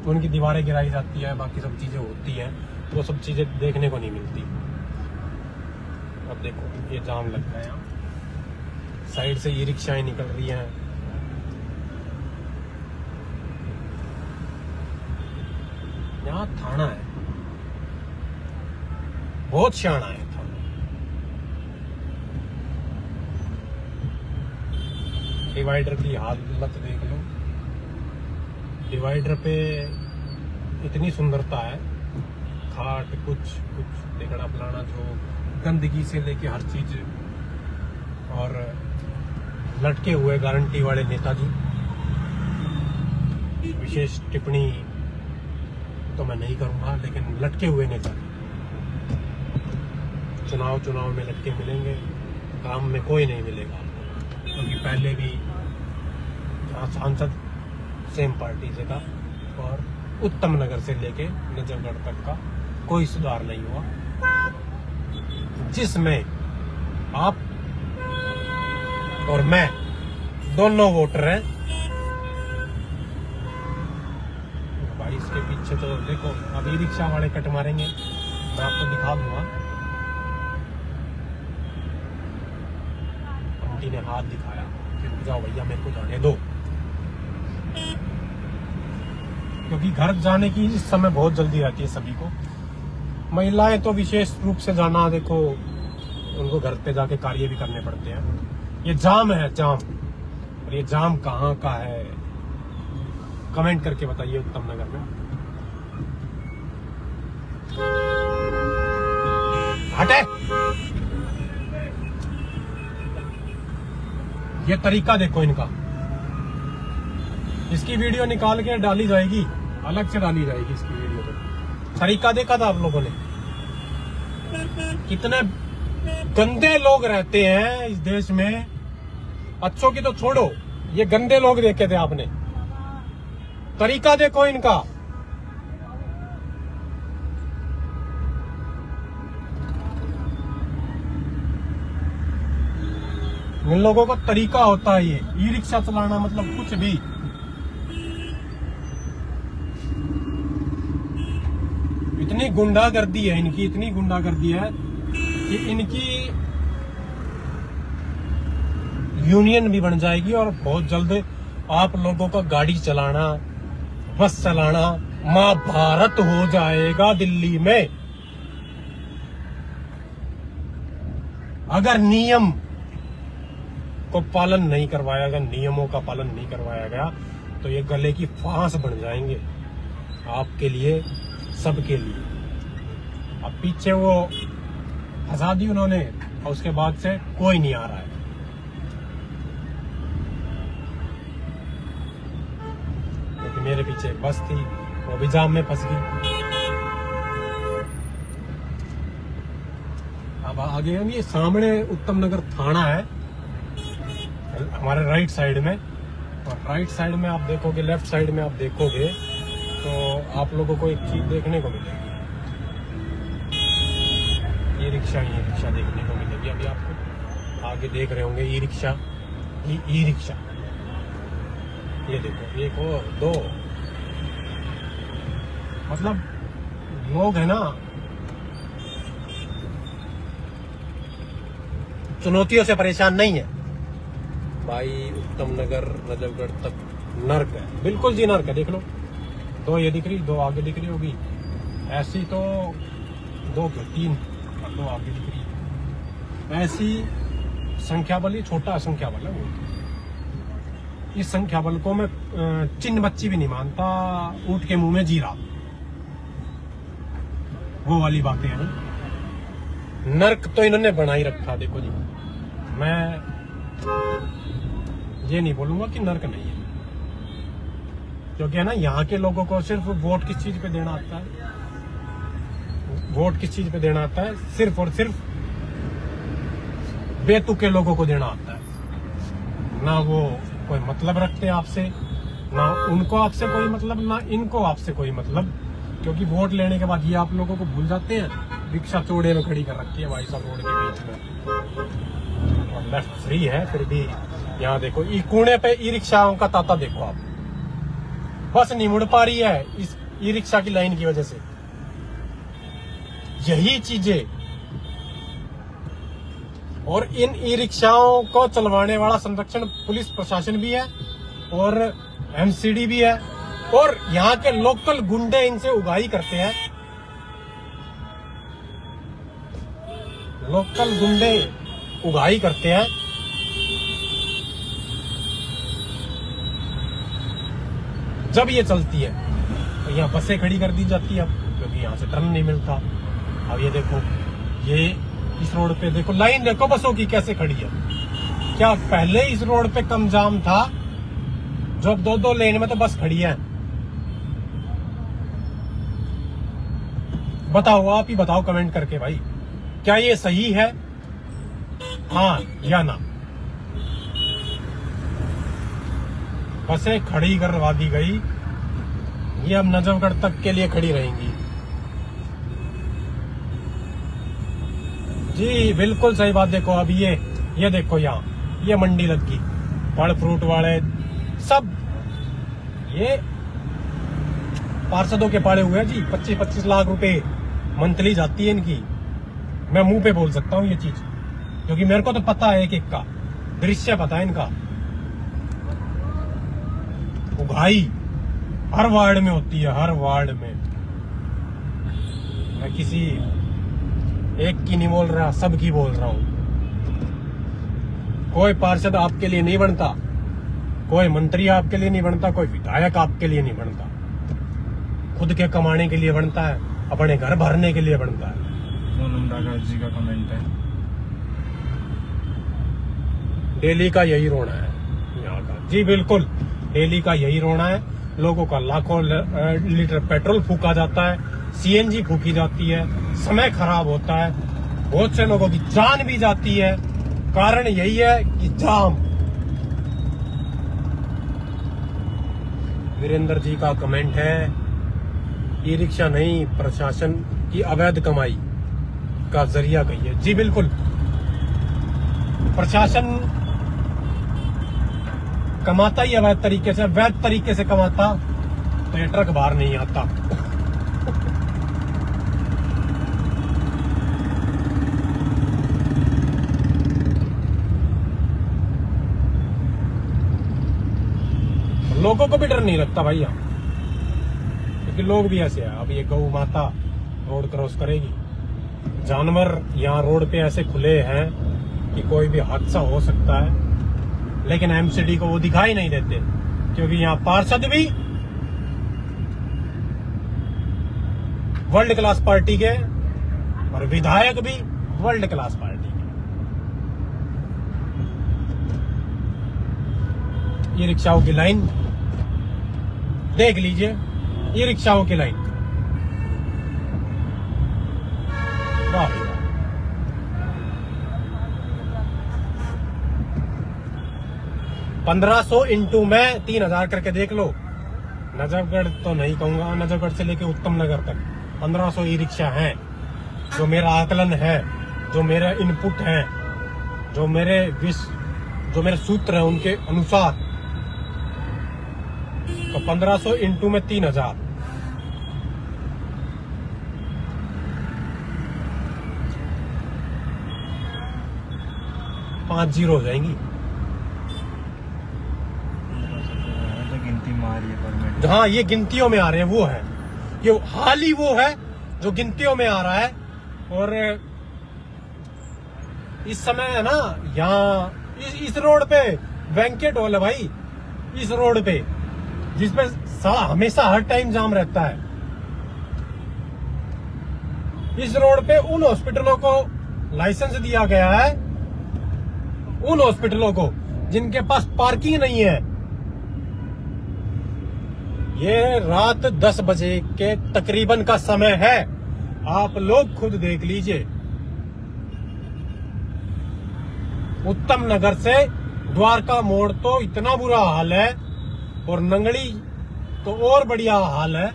उनकी दीवारें गिराई जाती है, बाकी सब चीजें होती हैं, वो सब चीजें देखने को नहीं मिलती। अब देखो ये जाम लग गया है, साइड से ई रिक्शाएं निकल रही हैं। यहाँ थाना है, बहुत शाना है थाना। डिवाइडर की हालत देख लो, डिवाइडर पे इतनी सुंदरता है, खाट कुछ देखना फलाना, जो गंदगी से लेके हर चीज, और लटके हुए गारंटी वाले नेताजी। विशेष टिप्पणी तो मैं नहीं करूंगा, लेकिन लटके हुए नेताजी चुनाव में लटके मिलेंगे, काम में कोई नहीं मिलेगा। क्योंकि पहले भी यहाँ सांसद सेम पार्टी से था, और उत्तम नगर से लेके नजफगढ़ तक का कोई सुधार नहीं हुआ, जिसमें आप और मैं दोनों वोटर हैं। भाई इसके पीछे तो देखो, अब ई रिक्शा वाले कट मारेंगे, मैं आपको दिखा दूंगा। आंटी ने हाथ दिखाया कि रुक जाओ भैया, मेरे को जाने दो, क्योंकि घर जाने की इस समय बहुत जल्दी रहती है सभी को। महिलाएं तो विशेष रूप से जाना, देखो उनको घर पे जाके कार्य भी करने पड़ते हैं। ये जाम है, जाम। और ये जाम कहाँ का है, कमेंट करके बताइए उत्तम नगर में। हटे, ये तरीका देखो इनका। इसकी वीडियो निकाल के डाली जाएगी, अलग से डाली जाएगी इसकी वीडियो। तो तरीका देखा था आप लोगों ने, कितने गंदे लोग रहते हैं इस देश में। अच्छों की तो छोड़ो, ये गंदे लोग देखे थे आपने। तरीका देखो इनका। इन लोगों का तरीका होता है ये, ई रिक्शा चलाना मतलब कुछ भी। इतनी गुंडागर्दी है इनकी, इतनी गुंडागर्दी है कि इनकी यूनियन भी बन जाएगी, और बहुत जल्द आप लोगों का गाड़ी चलाना, बस चलाना महाभारत हो जाएगा दिल्ली में। अगर नियम को पालन नहीं करवाया गया, नियमों का पालन नहीं करवाया गया, तो ये गले की फांस बन जाएंगे आपके लिए, सबके लिए। अब पीछे वो फंसा दी उन्होंने, और उसके बाद से कोई नहीं आ रहा है। क्योंकि मेरे पीछे एक बस थी, वो भी जाम में फंस गई। अब आगे हम ये सामने उत्तम नगर थाना है हमारे राइट साइड में, और राइट साइड में आप देखोगे, लेफ्ट साइड में आप देखोगे तो आप लोगों को एक चीज देखने को मिलेगी। ई रिक्शा देखने को मिलेगी। अभी आपको आगे देख रहे होंगे ई रिक्शा, ई रिक्शा। ये देखो, एक और दो, मतलब लोग है ना, चुनौतियों से परेशान नहीं है भाई। उत्तम नगर नजफगढ़ तक नर्क है, बिल्कुल जी नर्क है। देख लो, दो ये दिख रही, दो आगे दिख रही होगी, ऐसी तो दो क्यों, तीन, दो आगे दिख रही। ऐसी संख्या बल, छोटा संख्या बल है वो। इस संख्या बल को मैं चिन्ह बच्ची भी नहीं मानता, ऊंट के मुंह में जीरा, वो वाली बातें हैं ना। नर्क तो इन्होंने बना ही रखा। देखो जी, मैं ये नहीं बोलूंगा कि नर्क नहीं है, क्योंकि है ना, यहाँ के लोगों को सिर्फ वोट किस चीज पे देना आता है, वोट किस चीज पे देना आता है, सिर्फ और सिर्फ बेतुके लोगों को देना आता है। ना वो कोई मतलब रखते आपसे, ना उनको आपसे कोई मतलब, ना इनको आपसे कोई मतलब, क्योंकि वोट लेने के बाद ये आप लोगों को भूल जाते हैं। रिक्शा चौड़े में खड़ी कर रखी है भाई साहब रोड के बीच में, और लेफ्ट फ्री है, फिर भी यहाँ देखो ई कोने पे ई रिक्शाओं का तांता देखो आप, बस नहीं मुड़ पा रही है इस ई रिक्शा की लाइन की वजह से। यही चीजें, और इन ई रिक्शाओं को चलवाने वाला संरक्षण पुलिस प्रशासन भी है और एमसीडी भी है, और यहाँ के लोकल गुंडे इनसे उगाही करते हैं। लोकल गुंडे उगाही करते हैं। जब ये चलती है तो यहाँ बसें खड़ी कर दी जाती है, अब क्योंकि यहाँ से टर्न नहीं मिलता। अब ये देखो, ये इस रोड पे देखो, लाइन देखो बसों की कैसे खड़ी है। क्या पहले इस रोड पे कम जाम था? जो अब दो लेन में तो बस खड़ी है। बताओ, आप ही बताओ कमेंट करके भाई, क्या ये सही है, हाँ या ना? बसें खड़ी करवा दी गई, ये अब नजफगढ़ तक के लिए खड़ी रहेंगी। जी बिल्कुल सही बात। देखो अब ये देखो, यहाँ ये मंडी लगी, फल फ्रूट वाले सब ये पार्षदों के पाले हुए हैं जी। 25-25 लाख रुपए मंथली जाती है इनकी। मैं मुंह पे बोल सकता हूँ ये चीज, क्योंकि मेरे को तो पता है, एक का दृश्य पता है इनका। उगाही हर वार्ड में होती है, हर वार्ड में। मैं किसी एक की नहीं बोल रहा, सब की बोल रहा हूं। कोई पार्षद आपके लिए नहीं बनता, कोई मंत्री आपके लिए नहीं बनता, कोई विधायक आपके लिए नहीं बनता। खुद के कमाने के लिए बनता है, अपने घर भरने के लिए बनता है। जी का कमेंट है, डेली का यही रोना है यहाँ का। जी बिल्कुल, डेली का यही रोना है। लोगों का लाखों लीटर पेट्रोल फूका जाता है, सीएनजी फूकी जाती है, समय खराब होता है, बहुत से लोगों की जान भी जाती है। कारण यही है कि जाम। वीरेंद्र जी का कमेंट है, ई रिक्शा नहीं, प्रशासन की अवैध कमाई का जरिया गई है। जी बिल्कुल, प्रशासन कमाता ही अवैध तरीके से, वैध तरीके से कमाता तो ये ट्रक बाहर नहीं आता। लोगों को भी डर नहीं लगता भाई यहाँ, क्योंकि लोग भी ऐसे हैं। अब ये गौ माता रोड क्रॉस करेगी, जानवर यहाँ रोड पे ऐसे खुले हैं कि कोई भी हादसा हो सकता है, लेकिन एमसीडी को वो दिखाई नहीं देते, क्योंकि यहाँ पार्षद भी वर्ल्ड क्लास पार्टी के और विधायक भी वर्ल्ड क्लास पार्टी के। ये रिक्शाओं की लाइन देख लीजिए, ये रिक्शाओं की लाइन, वाह भाई वाह। 1500 इंटू में 3000 करके देख लो। नजफगढ़ तो नहीं कहूंगा, नजफगढ़ से लेके उत्तम नगर तक 1500 ई रिक्शा हैं। जो मेरा आकलन है, जो मेरा इनपुट है, जो मेरे सूत्र है, उनके अनुसार तो 1500 इंटू में 3000, 5 जीरो हो जाएंगी। तो गिनती मारी है परमिट। हाँ, ये गिनतियों में आ रहे हैं, वो है ये हाल ही वो है जो गिनतियों में आ रहा है। और इस समय है ना, यहाँ इस रोड पे बैंकेट हॉल है भाई। इस रोड पे, जिसपे हमेशा हर टाइम जाम रहता है। इस रोड पे उन हॉस्पिटलों को लाइसेंस दिया गया है, उन हॉस्पिटलों को जिनके पास पार्किंग नहीं है। ये रात 10 बजे के तकरीबन का समय है, आप लोग खुद देख लीजिए। उत्तम नगर से द्वारका मोड़ तो इतना बुरा हाल है, और नंगड़ी तो और बढ़िया हाल है।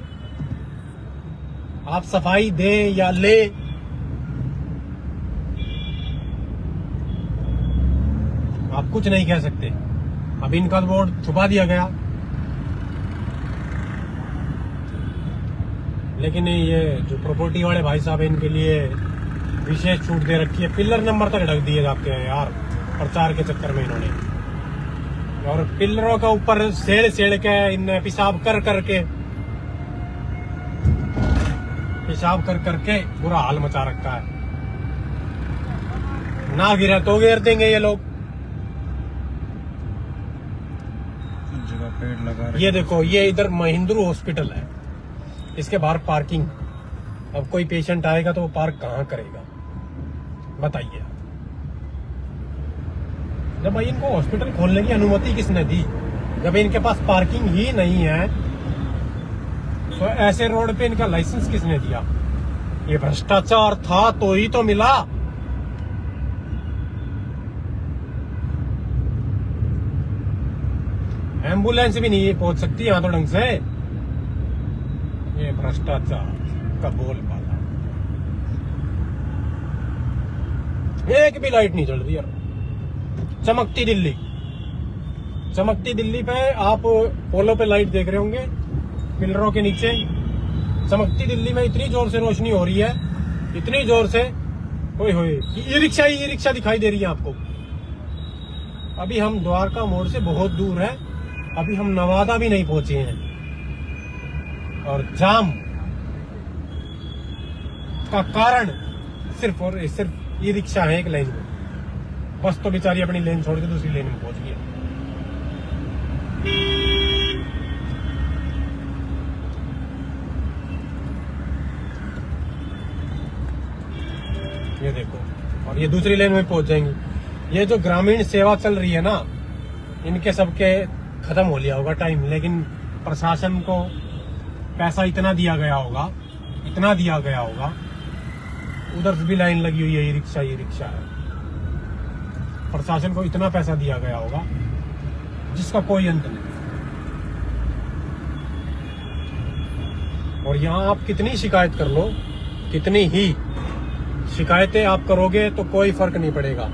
आप सफाई दे या ले, आप कुछ नहीं कह सकते। अब इनका बोर्ड छुपा दिया गया, लेकिन ये जो प्रॉपर्टी वाले भाई साहब, इनके लिए विशेष छूट दे रखी है। पिलर नंबर तक ढक दिए जाते हैं यार, प्रचार के चक्कर में इन्होंने। और पिलरों का ऊपर सेड़ के इनने पेशाब कर करके बुरा हाल मचा रखा है। ना गिरा तो घेर देंगे ये लोग। जगह पेड़ लगा, ये देखो, ये इधर महिंद्रू हॉस्पिटल है, इसके बाहर पार्किंग। अब कोई पेशेंट आएगा तो वो पार्क कहाँ करेगा बताइए। जब भाई इनको हॉस्पिटल खोलने की अनुमति किसने दी, जब इनके पास पार्किंग ही नहीं है, तो ऐसे रोड पे इनका लाइसेंस किसने दिया? ये भ्रष्टाचार था तो ही तो मिला। एम्बुलेंस भी नहीं पहुंच सकती यहां तो ढंग से। ये भ्रष्टाचार का बोलबाला। एक भी लाइट नहीं जल रही यार। चमकती दिल्ली पे आप पोलो पे लाइट देख रहे होंगे, पिलरों के नीचे। चमकती दिल्ली में इतनी जोर से रोशनी हो रही है, इतनी जोर से, ओए होए, ई रिक्शा दिखाई दे रही है आपको। अभी हम द्वारका मोड़ से बहुत दूर है, अभी हम नवादा भी नहीं पहुंचे हैं, और जाम का कारण सिर्फ और सिर्फ ई रिक्शा है एक लाइन में। बस तो बेचारी अपनी लेन छोड़ के दूसरी लेन में पहुंच गई। ये देखो, और ये दूसरी लेन में पहुंच जाएंगी। ये जो ग्रामीण सेवा चल रही है ना, इनके सबके खत्म हो लिया होगा टाइम, लेकिन प्रशासन को पैसा इतना दिया गया होगा, उधर भी लाइन लगी हुई है, ये रिक्शा है। प्रशासन को इतना पैसा दिया गया होगा जिसका कोई अंत नहीं। और यहाँ आप कितनी शिकायत कर लो, कितनी ही शिकायतें आप करोगे तो कोई फर्क नहीं पड़ेगा,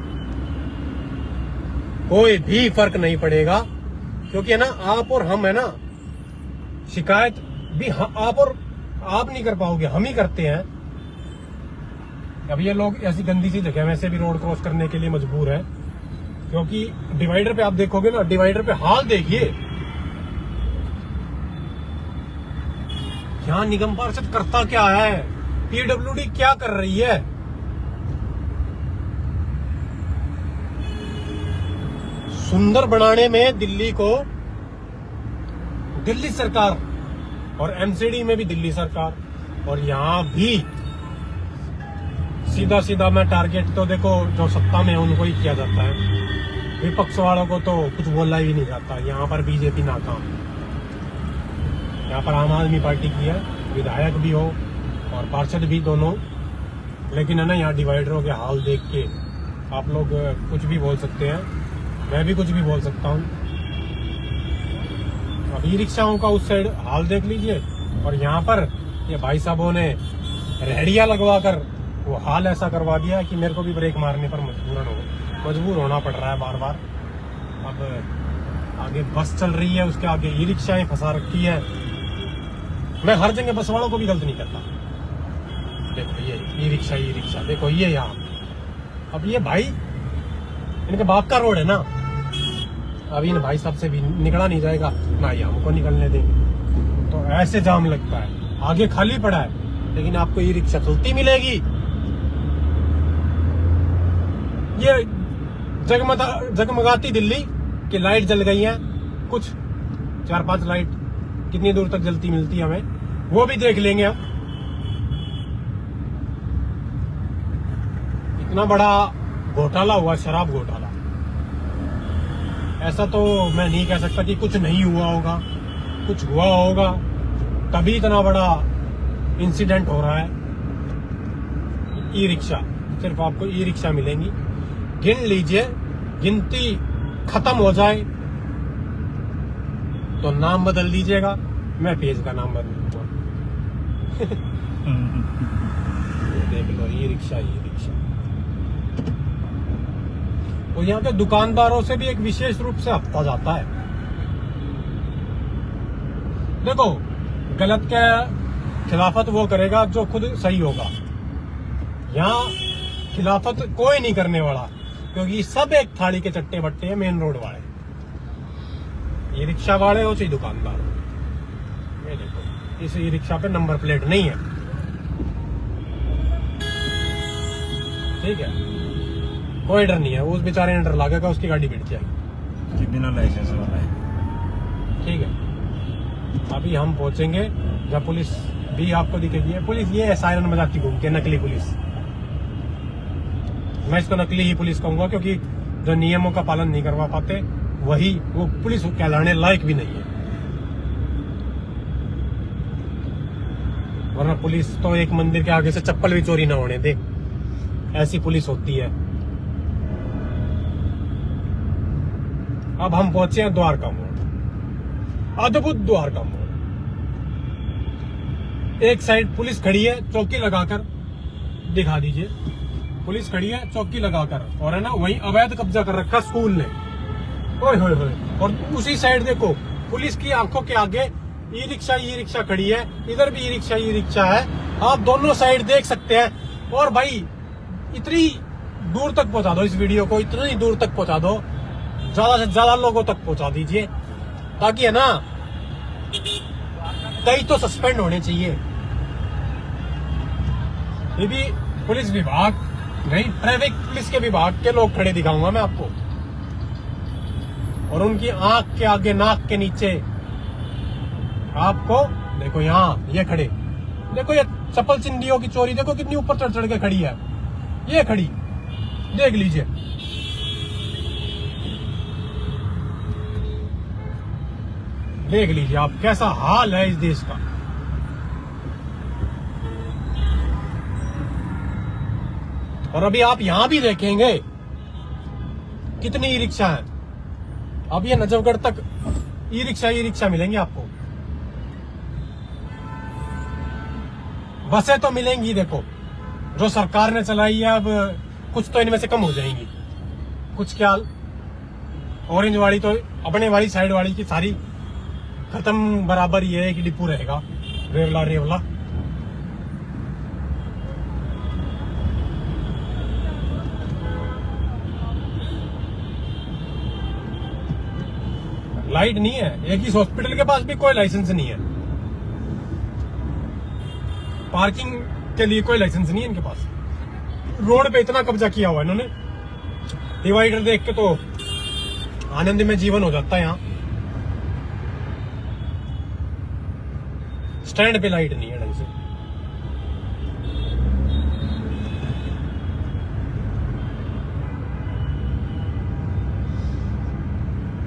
कोई भी फर्क नहीं पड़ेगा। क्योंकि है ना, आप और हम है ना, शिकायत भी आप नहीं कर पाओगे, हम ही करते हैं। अब ये लोग ऐसी गंदी सी जगह में से भी रोड क्रॉस करने के लिए मजबूर है, क्योंकि डिवाइडर पे आप देखोगे ना, डिवाइडर पे हाल देखिए। यहाँ निगम पार्षद करता क्या है, पीडब्ल्यूडी क्या कर रही है? सुंदर बनाने में दिल्ली सरकार, और एमसीडी में भी दिल्ली सरकार, और यहाँ भी सीधा मैं टारगेट तो देखो जो सत्ता में है उनको ही किया जाता है, विपक्ष वालों को तो कुछ बोला ही नहीं जाता। यहाँ पर बीजेपी नाकाम, यहाँ पर आम आदमी पार्टी की है, विधायक भी हो और पार्षद भी दोनों। लेकिन है ना, यहाँ डिवाइडरों के हाल देख के आप लोग कुछ भी बोल सकते हैं, मैं भी कुछ भी बोल सकता हूँ। अब ई रिक्शाओं का उस साइड हाल देख लीजिए, और यहाँ पर ये भाई साहबों ने रेहड़ियां लगवा कर वो हाल ऐसा करवा दिया कि मेरे को भी ब्रेक मारने पर मजबूर होना पड़ रहा है बार बार। अब आगे बस चल रही है, उसके आगे ई रिक्शाएं फंसा रखी है। मैं हर जगह बस वालों को भी गलत नहीं करता। देखो ये ई रिक्शा देखो, ये यहाँ अब ये भाई इनके बाप का रोड है ना, अभी इन भाई साहब से भी निकला नहीं जाएगा ना, ये हमको निकलने देंगे। तो ऐसे जाम लगता है, आगे खाली पड़ा है लेकिन आपको ई रिक्शा चलती मिलेगी। ये जगमगाती दिल्ली की लाइट जल गई है, कुछ 4-5 लाइट कितनी दूर तक जलती मिलती है हमें, वो भी देख लेंगे हम। इतना बड़ा घोटाला हुआ, शराब घोटाला, ऐसा तो मैं नहीं कह सकता कि कुछ नहीं हुआ होगा, कुछ हुआ होगा तभी इतना बड़ा इंसिडेंट हो रहा है। ई रिक्शा, सिर्फ आपको ई रिक्शा मिलेंगी, गिन लीजिए, गिनती खत्म हो जाए तो नाम बदल दीजिएगा, मैं पेज का नाम बदल दूंगा। देख लो, ई रिक्शा, ई रिक्शा। और यहाँ के दुकानदारों से भी एक विशेष रूप से हफ्ता जाता है। देखो, गलत के खिलाफत वो करेगा जो खुद सही होगा। यहाँ खिलाफत कोई नहीं करने वाला, क्योंकि सब एक थाली के चट्टे बट्टे हैं, मेन रोड वाले, ये रिक्शा वाले हो चाहे दुकानदार हो। ये देखो, इस ई रिक्शा पे नंबर प्लेट नहीं है, ठीक है, कोई डर नहीं है। उस बेचारे ने डर लागेगा, उसकी गाड़ी बैठ जाएगी, कि बिना लाइसेंस वाला है। ठीक है। अभी हम पहुंचेंगे जब पुलिस भी आपको दिखेगी। पुलिस ये है सायरन बजाती घूमती है, नकली पुलिस। मैं इसको नकली ही पुलिस कहूंगा, क्योंकि जो नियमों का पालन नहीं करवा पाते वही वो पुलिस कहलाने लायक भी नहीं है। वरना पुलिस तो एक मंदिर के आगे से चप्पल भी चोरी ना होने दे, ऐसी पुलिस होती है। अब हम पहुंचे हैं द्वारका मोड़, अद्भुत द्वारका मोड़। एक साइड पुलिस खड़ी है चौकी लगाकर, दिखा दीजिए, पुलिस खड़ी है चौकी लगाकर, और है ना वहीं अवैध कब्जा कर रखा स्कूल ने। ओए होए होए। और उसी साइड देखो, पुलिस की आंखों के आगे ई रिक्शा खड़ी है, इधर भी ई रिक्शा है। आप दोनों साइड देख सकते हैं। और भाई इतनी दूर तक पहुंचा दो इस वीडियो को, इतनी दूर तक पहुंचा दो, ज्यादा से ज्यादा लोगों तक पहुंचा दीजिए, ताकि है ना कई तो सस्पेंड होने चाहिए। ये भी पुलिस विभाग नहीं, ट्रैफिक पुलिस के विभाग के लोग खड़े दिखाऊंगा मैं आपको, और उनकी आंख के आगे, नाक के नीचे आपको देखो, यहाँ ये खड़े, देखो ये चप्पल चिंदियों की चोरी देखो कितनी ऊपर चढ़ चढ़ के खड़ी है, ये खड़ी, देख लीजिए। देख लीजिए आप कैसा हाल है इस देश का। और अभी आप यहां भी देखेंगे कितनी ई रिक्शा है। अब ये नजफगढ़ तक ई रिक्शा मिलेंगे आपको। बसें तो मिलेंगी, देखो जो सरकार ने चलाई है, अब कुछ तो इनमें से कम हो जाएंगी, कुछ क्या। ऑरेंज वाली तो अपने वाली साइड वाली की सारी खत्म, बराबर ये है कि डिपो रहेगा रेवला। लाइट नहीं है, एक ही हॉस्पिटल के पास भी कोई लाइसेंस नहीं है, पार्किंग के लिए कोई लाइसेंस नहीं है इनके पास। रोड पे इतना कब्जा किया हुआ है इन्होंने, डिवाइडर देख के तो आनंद में जीवन हो जाता है। यहाँ स्टैंड पे लाइट नहीं है ढंग से।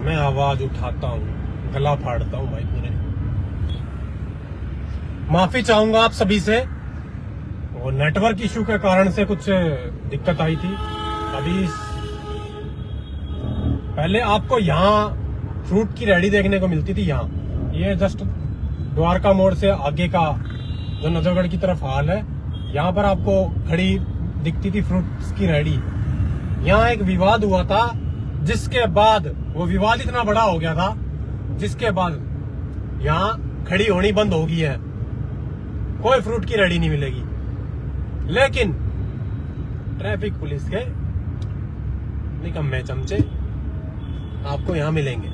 मैं आवाज उठाता हूँ, गला फाड़ता हूँ भाई पूरे। माफी चाहूंगा आप सभी से, वो नेटवर्क इशू के कारण से कुछ दिक्कत आई थी। अभी पहले आपको यहाँ फ्रूट की रेडी देखने को मिलती थी, यहाँ ये जस्ट द्वारका मोड़ से आगे का जो नजफगढ़ की तरफ हाल है, यहाँ पर आपको खड़ी दिखती थी फ्रूट्स की रेडी। यहाँ एक विवाद हुआ था, जिसके बाद वो विवाद इतना बड़ा हो गया था, जिसके बाद यहाँ खड़ी होनी बंद हो गई है, कोई फ्रूट की रेडी नहीं मिलेगी। लेकिन ट्रैफिक पुलिस के निकम्मे चमचे आपको यहाँ मिलेंगे,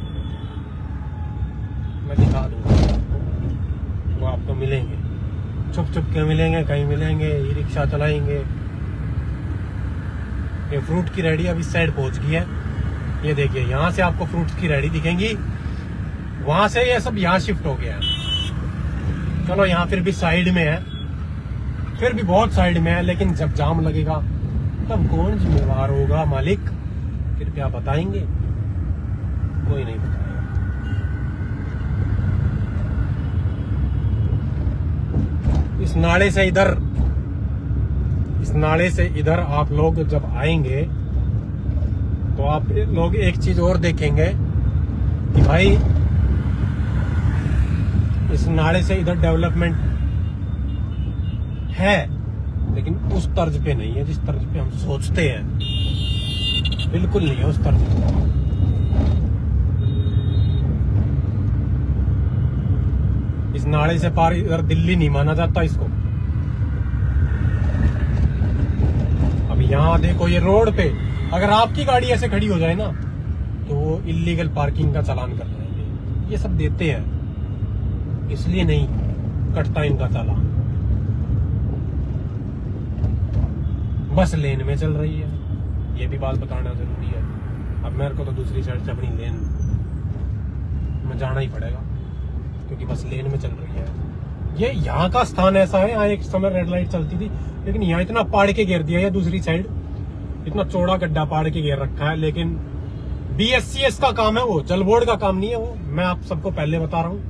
मैं दिखा दूंगा आपको, वो आपको मिलेंगे, छुप छुप के मिलेंगे, कहीं मिलेंगे, ई रिक्शा चलाएंगे। ये फ्रूट की रेडी अब इस साइड पहुंच गई है, ये देखिए यहाँ से आपको फ्रूट्स की रेडी दिखेंगी, वहां से ये सब यहाँ शिफ्ट हो गया है। चलो यहाँ फिर भी साइड में है, फिर भी बहुत साइड में है, लेकिन जब जाम लगेगा तब कौन जिम्मेवार होगा? मालिक कृपया बताएंगे? कोई नहीं बताएगा। इस नाले से इधर आप लोग जब आएंगे तो आप लोग एक चीज और देखेंगे कि भाई इस नाले से इधर डेवलपमेंट है, लेकिन उस तर्ज पे नहीं है जिस तर्ज पे हम सोचते हैं। बिल्कुल नहीं है उस तर्ज पे। इस नाले से पार इधर दिल्ली नहीं माना जाता इसको। अब यहाँ देखो, ये रोड पे अगर आपकी गाड़ी ऐसे खड़ी हो जाए ना तो वो इलीगल पार्किंग का चालान कर रहे हैं। ये सब देते हैं, इसलिए नहीं कटता इनका चालान। बस लेन में चल रही है, ये भी बात बताना जरूरी है। अब मेरे को तो दूसरी साइड से अपनी लेन में जाना ही पड़ेगा, क्योंकि बस लेन में चल रही है। ये यहाँ का स्थान ऐसा है, यहाँ एक समय रेड लाइट चलती थी, लेकिन यहाँ इतना पाड़ के घेर दिया है, दूसरी साइड इतना चौड़ा गड्ढा पाड़ के घेर रखा है। लेकिन BSCS का काम है, वो जल बोर्ड का काम नहीं है। वो मैं आप सबको पहले बता रहा हूँ,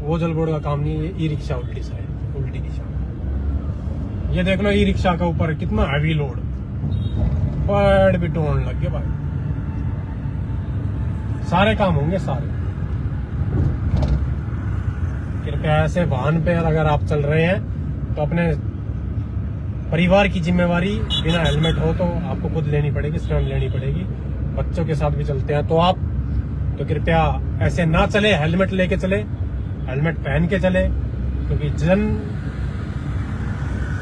वो जल बोर्ड का काम नहीं है। ये ई रिक्शा उल्टी साइड, उल्टी दिशा। ये देखना ई रिक्शा के ऊपर कितना हैवी लोड, पैड भी टोन लग गया भाई। सारे काम होंगे सारे। कृपया ऐसे वाहन पे अगर आप चल रहे हैं तो अपने परिवार की जिम्मेवारी बिना हेलमेट हो तो आपको खुद लेनी पड़ेगी, स्वयं लेनी पड़ेगी। बच्चों के साथ भी चलते हैं तो आप तो कृपया ऐसे ना चले, हेलमेट लेके चले, हेलमेट पहन के चले, क्योंकि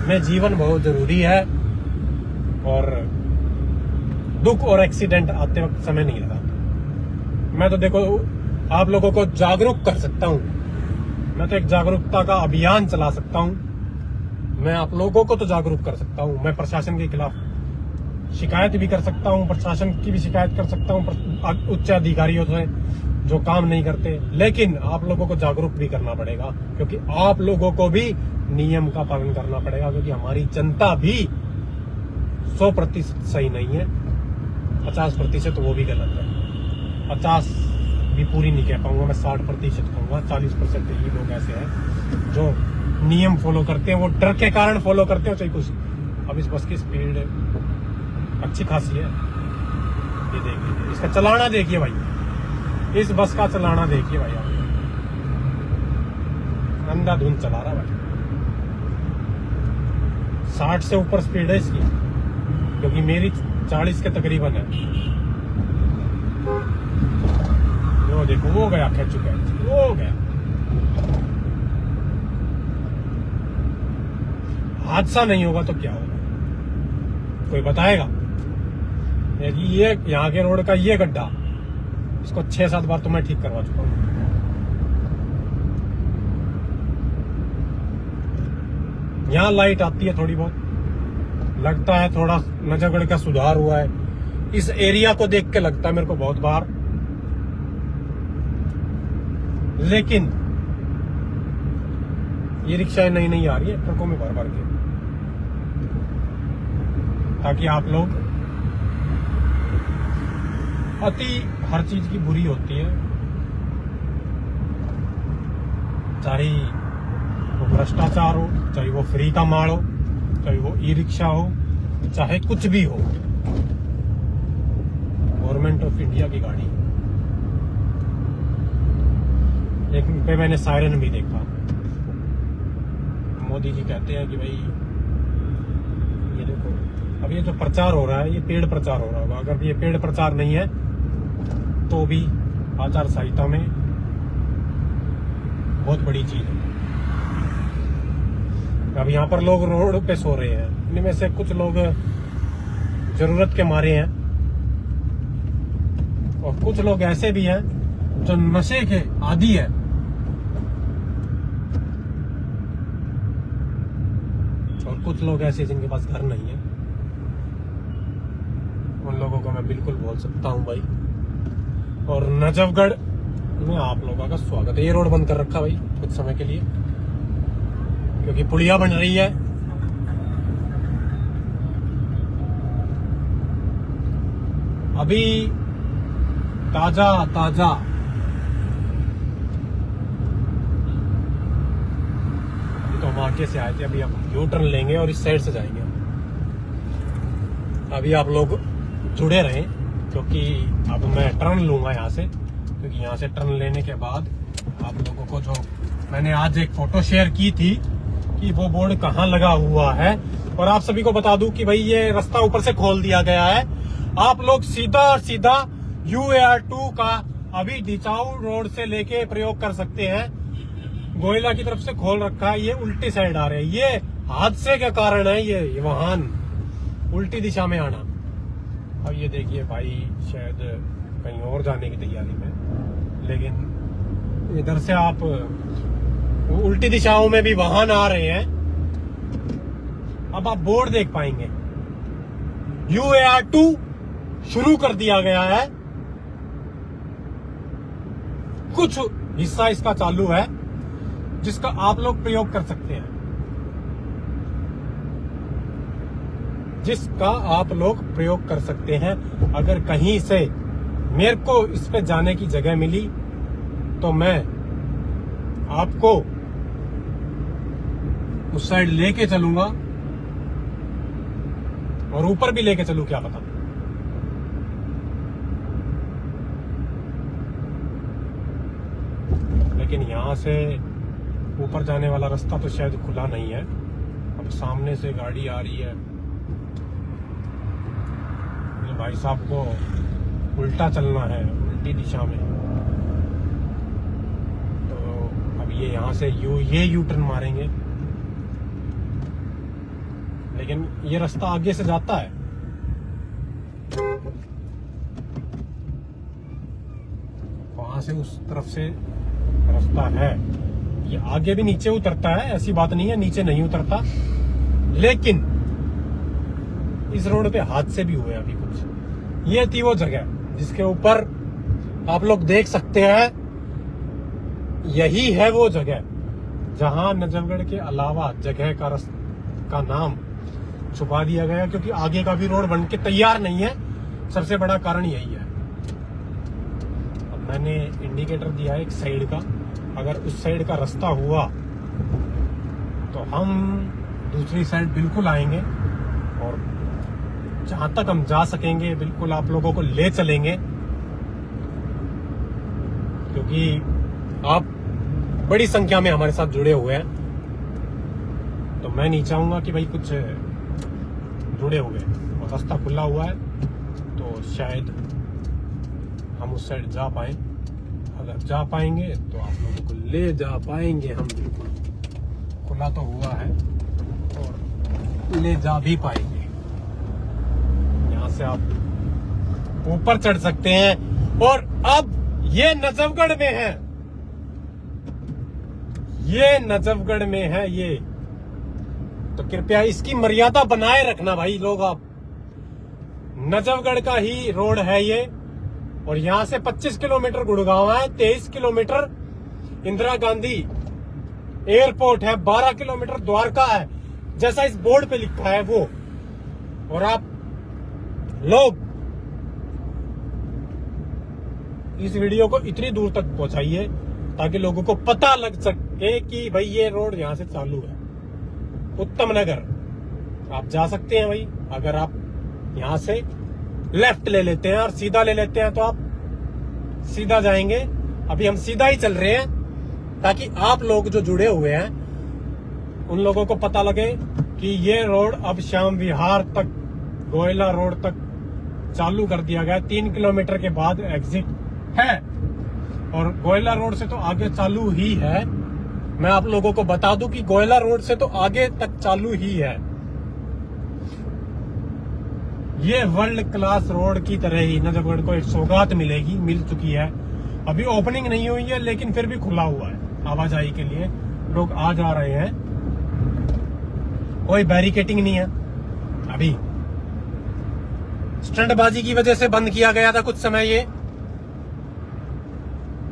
में जीवन बहुत जरूरी है। और दुख और एक्सीडेंट आते वक्त समय नहीं लगा। मैं तो देखो आप लोगों को जागरूक कर सकता हूँ, मैं तो एक जागरूकता का अभियान चला सकता हूँ। मैं आप लोगों को तो जागरूक कर सकता हूँ। मैं प्रशासन के खिलाफ शिकायत भी कर सकता हूँ, प्रशासन की भी शिकायत कर सकता हूँ, उच्च अधिकारियों से जो काम नहीं करते। लेकिन आप लोगों को जागरूक भी करना पड़ेगा, क्योंकि आप लोगों को भी नियम का पालन करना पड़ेगा, क्योंकि हमारी जनता भी 100% सही नहीं है, 50% वो भी गलत है। 50 भी पूरी नहीं कह पाऊंगा मैं, 60% कहूंगा। 40% ही लोग ऐसे हैं जो नियम फॉलो करते हैं, वो डर के कारण फॉलो करते हैं, चाहे कुछ। अब इस बस की स्पीड अच्छी खासी है, ये देखिए, इसका चलाना देखिए भाई, इस बस का चलाना देखिए भाई। आप अंधाधुंध चला रहा भाई। 60 से ऊपर स्पीड है इसकी, क्योंकि मेरी 40 के तकरीबन है। वो देखो, वो गया, खेच चुका है, वो गया। हादसा नहीं होगा तो क्या होगा, कोई बताएगा? ये यहाँ के रोड का ये गड्ढा, इसको 6-7 बार तो मैं ठीक करवा चुका हूँ। यहाँ लाइट आती है थोड़ी बहुत, लगता है थोड़ा नजफगढ़ का सुधार हुआ है। इस एरिया को देख के लगता है मेरे को बहुत बार, लेकिन ये रिक्शाएं नई आ रही है ट्रकों में भर के, ताकि आप लोग हर चीज की बुरी होती है, चाहे वो भ्रष्टाचार हो, चाहे वो फ्री का माल हो, चाहे वो ई रिक्शा हो, चाहे कुछ भी हो। गवर्नमेंट ऑफ इंडिया की गाड़ी। एक पे मैंने सायरन भी देखा। मोदी जी कहते हैं कि भाई ये देखो, अब ये जो प्रचार हो रहा है, ये पेड़ प्रचार हो रहा होगा। अगर ये पेड़ प्रचार नहीं है तो भी आचार संहिता में बहुत बड़ी चीज है। अब यहाँ पर लोग रोड पे सो रहे हैं, इनमें से कुछ लोग जरूरत के मारे हैं और कुछ लोग ऐसे भी हैं जो नशे के आदी है। और कुछ लोग ऐसे जिनके पास घर नहीं है, उन लोगों को मैं बिल्कुल बोल सकता हूं भाई। और नजफगढ़ में आप लोगों का स्वागत है। ये रोड बंद कर रखा भाई कुछ समय के लिए, क्योंकि पुलिया बन रही है। अभी ताजा तो हम आगे से आए थे, अभी हम यू टर्न लेंगे और इस साइड से जाएंगे। अभी आप लोग जुड़े रहें, क्योंकि अब मैं टर्न लूंगा यहाँ से, क्योंकि यहाँ से टर्न लेने के बाद आप लोगों को जो मैंने आज एक फोटो शेयर की थी कि वो बोर्ड कहाँ लगा हुआ है, और आप सभी को बता दूं कि भाई ये रास्ता ऊपर से खोल दिया गया है। आप लोग सीधा UAR2 का अभी डिचाऊ रोड से लेके प्रयोग कर सकते हैं। गोयला की तरफ से खोल रखा है, ये उल्टी साइड आ रहे हैं। ये हादसे के कारण है, ये वाहन उल्टी दिशा में आना। अब ये देखिए भाई शायद कहीं और जाने की तैयारी में, लेकिन इधर से आप उल्टी दिशाओं में भी वाहन आ रहे हैं। अब आप बोर्ड देख पाएंगे, UAR2 शुरू कर दिया गया है। कुछ हिस्सा इसका चालू है जिसका आप लोग प्रयोग कर सकते हैं, अगर कहीं से मेरे को इस पे जाने की जगह मिली तो मैं आपको उस साइड लेके चलूंगा, और ऊपर भी लेके चलूं क्या पता। लेकिन यहां से ऊपर जाने वाला रास्ता तो शायद खुला नहीं है। अब सामने से गाड़ी आ रही है, भाई साहब को उल्टा चलना है, उल्टी दिशा में। तो अब ये यहाँ से यू टर्न मारेंगे, लेकिन ये रास्ता आगे से जाता है। वहां से उस तरफ से रास्ता है, ये आगे भी नीचे उतरता है, ऐसी बात नहीं है नीचे नहीं उतरता। लेकिन इस रोड पे हादसे भी हुए अभी कुछ। ये थी वो जगह जिसके ऊपर आप लोग देख सकते हैं, यही है वो जगह जहां नजफगढ़ के अलावा जगह का नाम छुपा दिया गया, क्योंकि आगे का भी रोड बन के तैयार नहीं है। सबसे बड़ा कारण यही है। अब मैंने इंडिकेटर दिया है एक साइड का, अगर उस साइड का रास्ता हुआ तो हम दूसरी साइड बिल्कुल आएंगे, और जहां तक हम जा सकेंगे बिल्कुल आप लोगों को ले चलेंगे, क्योंकि आप बड़ी संख्या में हमारे साथ जुड़े हुए हैं। तो मैं नहीं चाहूंगा कि भाई कुछ जुड़े हुए और रास्ता खुला हुआ है तो शायद हम उस साइड जा पाए। अगर जा पाएंगे तो आप लोगों को ले जा पाएंगे हम, बिल्कुल खुला तो हुआ है और ले जा भी पाएंगे। यहाँ से आप ऊपर चढ़ सकते हैं, और अब ये नजफगढ़ में है, ये नजफगढ़ में है ये। तो कृपया इसकी मर्यादा बनाए रखना भाई लोग। आप नजफगढ़ का ही रोड है ये, और यहां से 25 किलोमीटर गुड़गांव है, 23 किलोमीटर इंदिरा गांधी एयरपोर्ट है, 12 किलोमीटर द्वारका है, जैसा इस बोर्ड पे लिखा है वो। और आप लोग इस वीडियो को इतनी दूर तक पहुंचाइए ताकि लोगों को पता लग सके कि भाई ये रोड यहां से चालू है। उत्तम नगर आप जा सकते हैं भाई, अगर आप यहां से लेफ्ट ले लेते हैं और सीधा ले लेते हैं तो आप सीधा जाएंगे। अभी हम सीधा ही चल रहे हैं ताकि आप लोग जो जुड़े हुए हैं उन लोगों को पता लगे कि ये रोड अब श्याम विहार तक, गोयला रोड तक चालू कर दिया गया। 3 किलोमीटर के बाद एग्जिट है, और गोयला रोड से तो आगे चालू ही है। मैं आप लोगों को बता दूं कि गोयला रोड से तो आगे तक चालू ही है। ये वर्ल्ड क्लास रोड की तरह ही नजफगढ़ को एक सौगात मिल चुकी है। अभी ओपनिंग नहीं हुई है, लेकिन फिर भी खुला हुआ है आवाजाही के लिए, लोग आ जा रहे हैं। कोई बैरिकेटिंग नहीं है। अभी स्टंटबाजी की वजह से बंद किया गया था कुछ समय, ये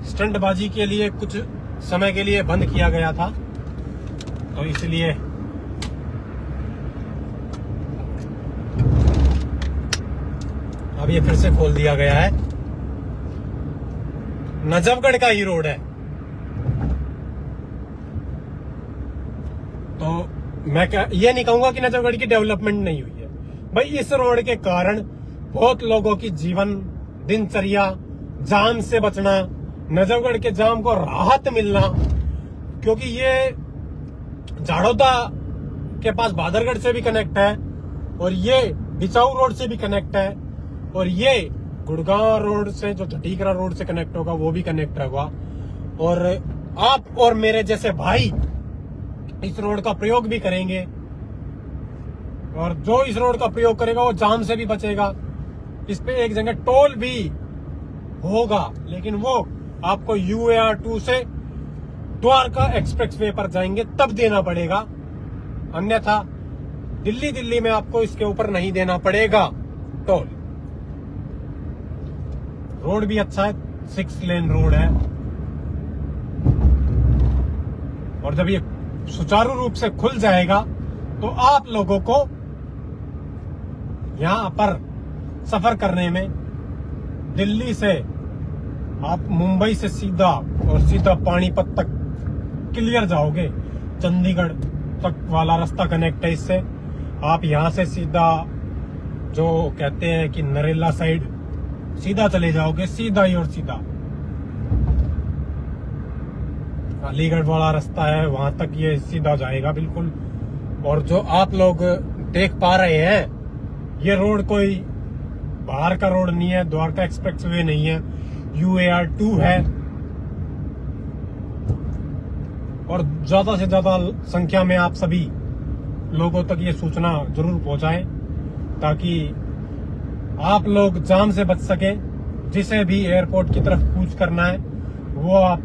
स्टंटबाजी के लिए कुछ समय के लिए बंद किया गया था, तो इसलिए अब ये फिर से खोल दिया गया है। नजफगढ़ का ही रोड है, तो मैं ये नहीं कहूंगा कि नजफगढ़ की डेवलपमेंट नहीं हुई है भाई। इस रोड के कारण बहुत लोगों की जीवन दिनचर्या, जाम से बचना, नजफगढ़ के जाम को राहत मिलना, क्योंकि ये झाड़ोदा के पास बादरगढ़ से भी कनेक्ट है, और ये बिचाऊ रोड से भी कनेक्ट है, और ये गुड़गांव रोड से जो झटीकरा रोड से कनेक्ट होगा वो भी कनेक्ट होगा। और आप और मेरे जैसे भाई इस रोड का प्रयोग भी करेंगे, और जो इस रोड का प्रयोग करेगा वो जाम से भी बचेगा। इस पे एक जगह टोल भी होगा, लेकिन वो आपको UAR2 से द्वारका एक्सप्रेसवे पर जाएंगे तब देना पड़ेगा, अन्यथा दिल्ली में आपको इसके ऊपर नहीं देना पड़ेगा टोल। रोड भी अच्छा है, 6 लेन रोड है, और जब ये सुचारू रूप से खुल जाएगा तो आप लोगों को यहां पर सफर करने में, दिल्ली से आप मुंबई से सीधा और सीधा पानीपत तक क्लियर जाओगे। चंडीगढ़ तक वाला रास्ता कनेक्ट है इससे। आप यहां से सीधा जो कहते हैं कि नरेला साइड सीधा चले जाओगे, सीधा ही और सीधा। अलीगढ़ वाला रास्ता है, वहां तक ये सीधा जाएगा बिल्कुल। और जो आप लोग देख पा रहे हैं, ये रोड कोई बाहर का रोड नहीं है, द्वारका एक्सप्रेसवे नहीं है, UAR2 है। और ज्यादा से ज्यादा संख्या में आप सभी लोगों तक ये सूचना जरूर पहुंचाएं, ताकि आप लोग जाम से बच सके। जिसे भी एयरपोर्ट की तरफ कूच करना है वो आप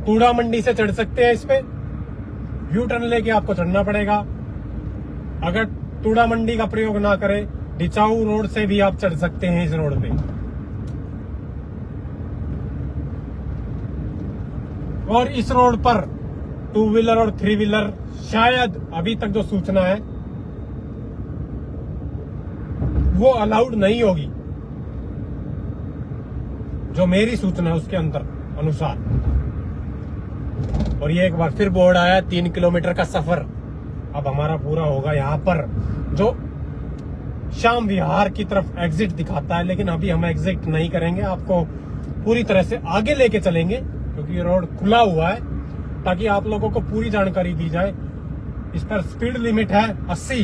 टूडा मंडी से चढ़ सकते हैं, इस पे यू टर्न लेके आपको चढ़ना पड़ेगा। अगर टूडा मंडी का प्रयोग ना करें, डिचाऊ रोड से भी आप चढ़ सकते हैं इस रोड पे। और इस रोड पर 2 व्हीलर और 3 व्हीलर शायद अभी तक जो सूचना है वो अलाउड नहीं होगी, जो मेरी सूचना है उसके अंदर अनुसार। और ये एक बार फिर बोर्ड आया, 3 किलोमीटर का सफर अब हमारा पूरा होगा। यहाँ पर जो श्याम विहार की तरफ एग्जिट दिखाता है, लेकिन अभी हम एग्जिट नहीं करेंगे, आपको पूरी तरह से आगे लेके चलेंगे, क्योंकि ये रोड खुला हुआ है, ताकि आप लोगों को पूरी जानकारी दी जाए। इस पर स्पीड लिमिट है 80।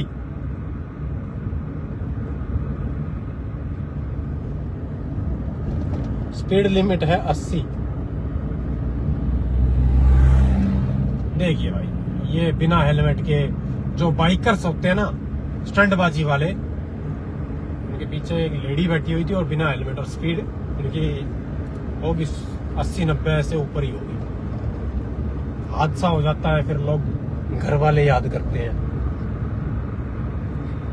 स्पीड लिमिट है 80। देखिए भाई, ये बिना हेलमेट के जो बाइकर्स होते हैं ना, स्टंटबाजी वाले, उनके पीछे एक लेडी बैठी हुई थी और बिना हेलमेट, और स्पीड उनकी होगी 80-90 से ऊपर ही होगी। हादसा हो जाता है, फिर लोग घर वाले याद करते हैं।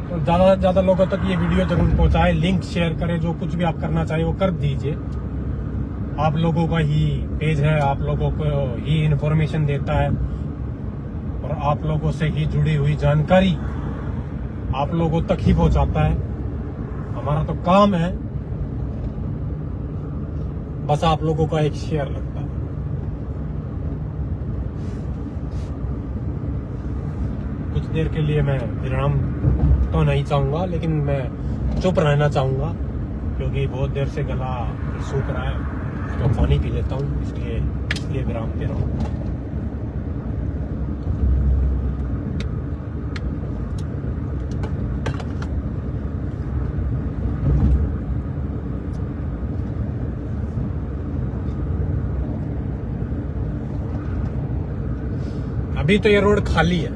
तो ज्यादा से ज्यादा लोगों तक ये वीडियो जरूर पहुंचाए, लिंक शेयर करें, जो कुछ भी आप करना चाहिए वो कर दीजिए। आप लोगों का ही पेज है, आप लोगों को ही इंफॉर्मेशन देता है, और आप लोगों से ही जुड़ी हुई जानकारी आप लोगों तक ही पहुंचाता है। हमारा तो काम है बस आप लोगों का एक शेयर लगता है। कुछ देर के लिए मैं विराम तो नहीं चाहूंगा, लेकिन मैं चुप रहना चाहूंगा, क्योंकि बहुत देर से गला सूख रहा है। तो पानी पी लेता हूँ, इसलिए विराम दे रहा हूँ। अभी तो ये रोड खाली है,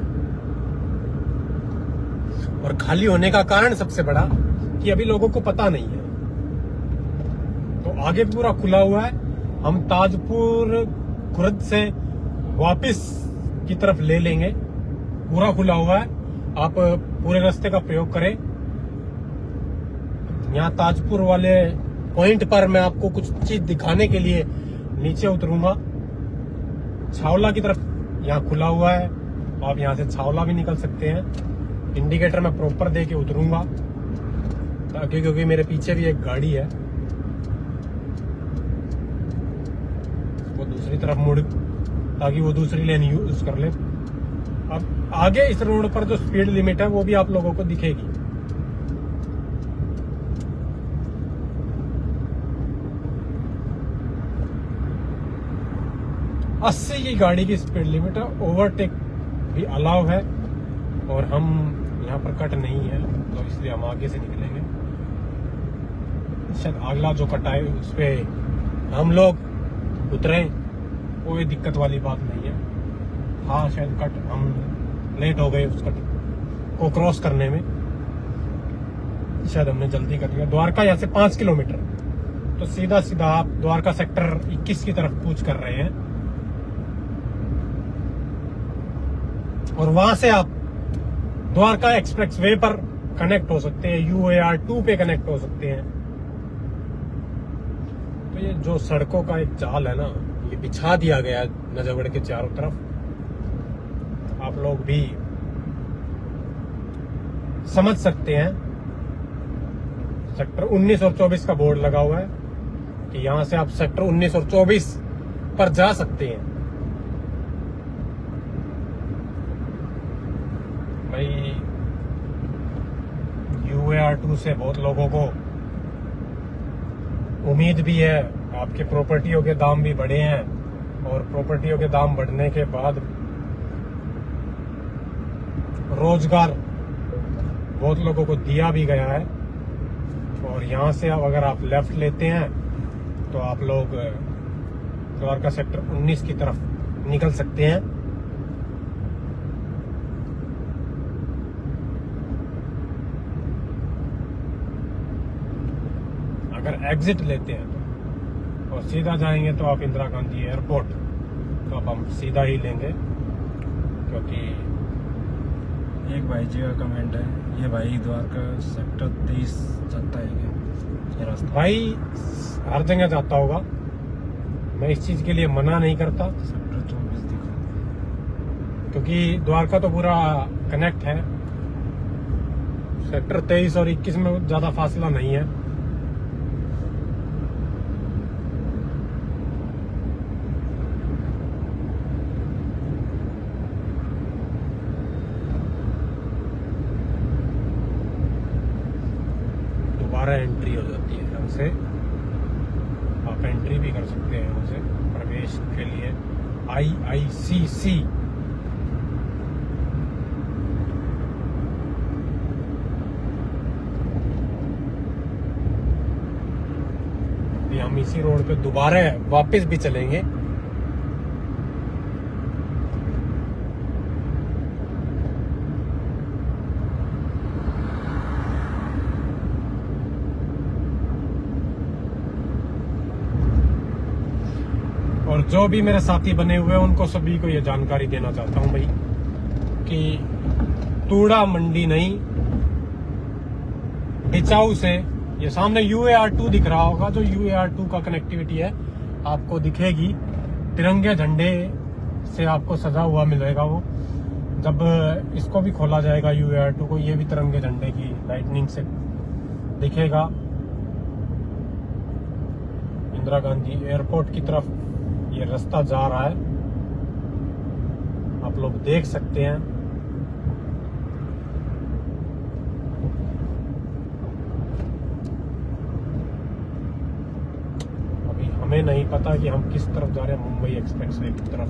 और खाली होने का कारण सबसे बड़ा कि अभी लोगों को पता नहीं है। तो आगे पूरा खुला हुआ है। हम ताजपुर खुर्द से वापस की तरफ ले लेंगे, पूरा खुला हुआ है। आप पूरे रास्ते का प्रयोग करें। यहाँ ताजपुर वाले पॉइंट पर मैं आपको कुछ चीज दिखाने के लिए नीचे उतरूंगा, छावला की तरफ यहाँ खुला हुआ है, आप यहाँ से छावला भी निकल सकते हैं। इंडिकेटर मैं प्रॉपर दे के उतरूंगा ताकि, क्योंकि मेरे पीछे भी एक गाड़ी है, वो दूसरी तरफ मुड़, ताकि वो दूसरी लेन यूज कर ले। अब आगे इस रोड पर जो स्पीड लिमिट है वो भी आप लोगों को दिखेगी। अस्सी की गाड़ी की स्पीड लिमिट है, ओवरटेक भी अलाउ है, और हम यहाँ पर कट नहीं है तो इसलिए हम आगे से निकलेंगे। शायद अगला जो कट है उस पे हम लोग उतरे, कोई दिक्कत वाली बात नहीं है। हाँ शायद कट हम लेट हो गए उस कट को क्रॉस करने में, शायद हमने जल्दी कर लिया। द्वारका यहाँ से 5 किलोमीटर, तो सीधा सीधा आप द्वारका सेक्टर 21 की तरफ कूच कर रहे हैं, और वहां से आप द्वारका एक्सप्रेस वे पर कनेक्ट हो सकते हैं, UAR 2 पे कनेक्ट हो सकते हैं। तो ये जो सड़कों का एक जाल है ना, ये बिछा दिया गया है नजफगढ़ के चारों तरफ। आप लोग भी समझ सकते हैं। सेक्टर 19 और 24 का बोर्ड लगा हुआ है कि यहां से आप सेक्टर 19 और 24 पर जा सकते हैं। भाई UAR 2 से बहुत लोगों को उम्मीद भी है, आपके प्रॉपर्टियों के दाम भी बढ़े हैं, और प्रॉपर्टियों के दाम बढ़ने के बाद रोजगार बहुत लोगों को दिया भी गया है। और यहाँ से अब अगर आप लेफ्ट लेते हैं तो आप लोग द्वारका सेक्टर 19 की तरफ निकल सकते हैं। अगर एग्जिट लेते हैं तो, और सीधा जाएंगे तो आप इंदिरा गांधी एयरपोर्ट, तो अब हम सीधा ही लेंगे, क्योंकि एक भाई जी का कमेंट है, ये भाई द्वारका सेक्टर 23 जाता है क्या ये रास्ता? भाई हर जगह जाता होगा, मैं इस चीज के लिए मना नहीं करता, सेक्टर 24 दिख रहा है। क्योंकि द्वारका तो पूरा कनेक्ट है। सेक्टर 23 और 21 में ज्यादा फासला नहीं है। दोबारा एंट्री हो जाती है यहाँ से, आप एंट्री भी कर सकते हैं यहाँ से प्रवेश के लिए। IICC हम इसी रोड पे दोबारा वापस भी चलेंगे। और जो भी मेरे साथी बने हुए हैं उनको सभी को ये जानकारी देना चाहता हूं भाई कि तूड़ा मंडी नहीं, डिचाऊ से ये सामने UAR 2 दिख रहा होगा, जो UAR 2 का कनेक्टिविटी है आपको दिखेगी। तिरंगे झंडे से आपको सजा हुआ मिलेगा वो, जब इसको भी खोला जाएगा UAR 2 को, ये भी तिरंगे झंडे की लाइटनिंग से दिखेगा। इंदिरा गांधी एयरपोर्ट की तरफ ये रास्ता जा रहा है, आप लोग देख सकते हैं। अभी हमें नहीं पता कि हम किस तरफ जा रहे हैं, मुंबई एक्सप्रेसवे की तरफ,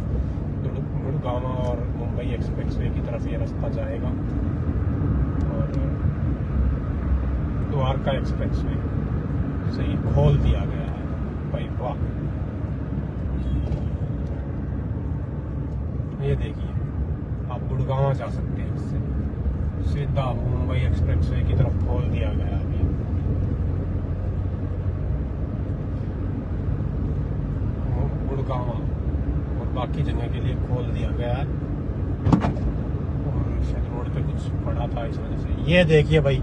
गुड़गांव और मुंबई एक्सप्रेसवे की तरफ ये रास्ता जाएगा, और द्वारका एक्सप्रेसवे से ये खोल दिया गया है भाई। वाह, ये देखिए आप गुड़गांव जा सकते हैं, इससे सीधा मुंबई एक्सप्रेसवे की तरफ खोल दिया गया अभी। गुड़गांव और बाकी जगह के लिए खोल दिया गया है, और शायद रोड पे कुछ पड़ा था इस वजह से। ये देखिए भाई,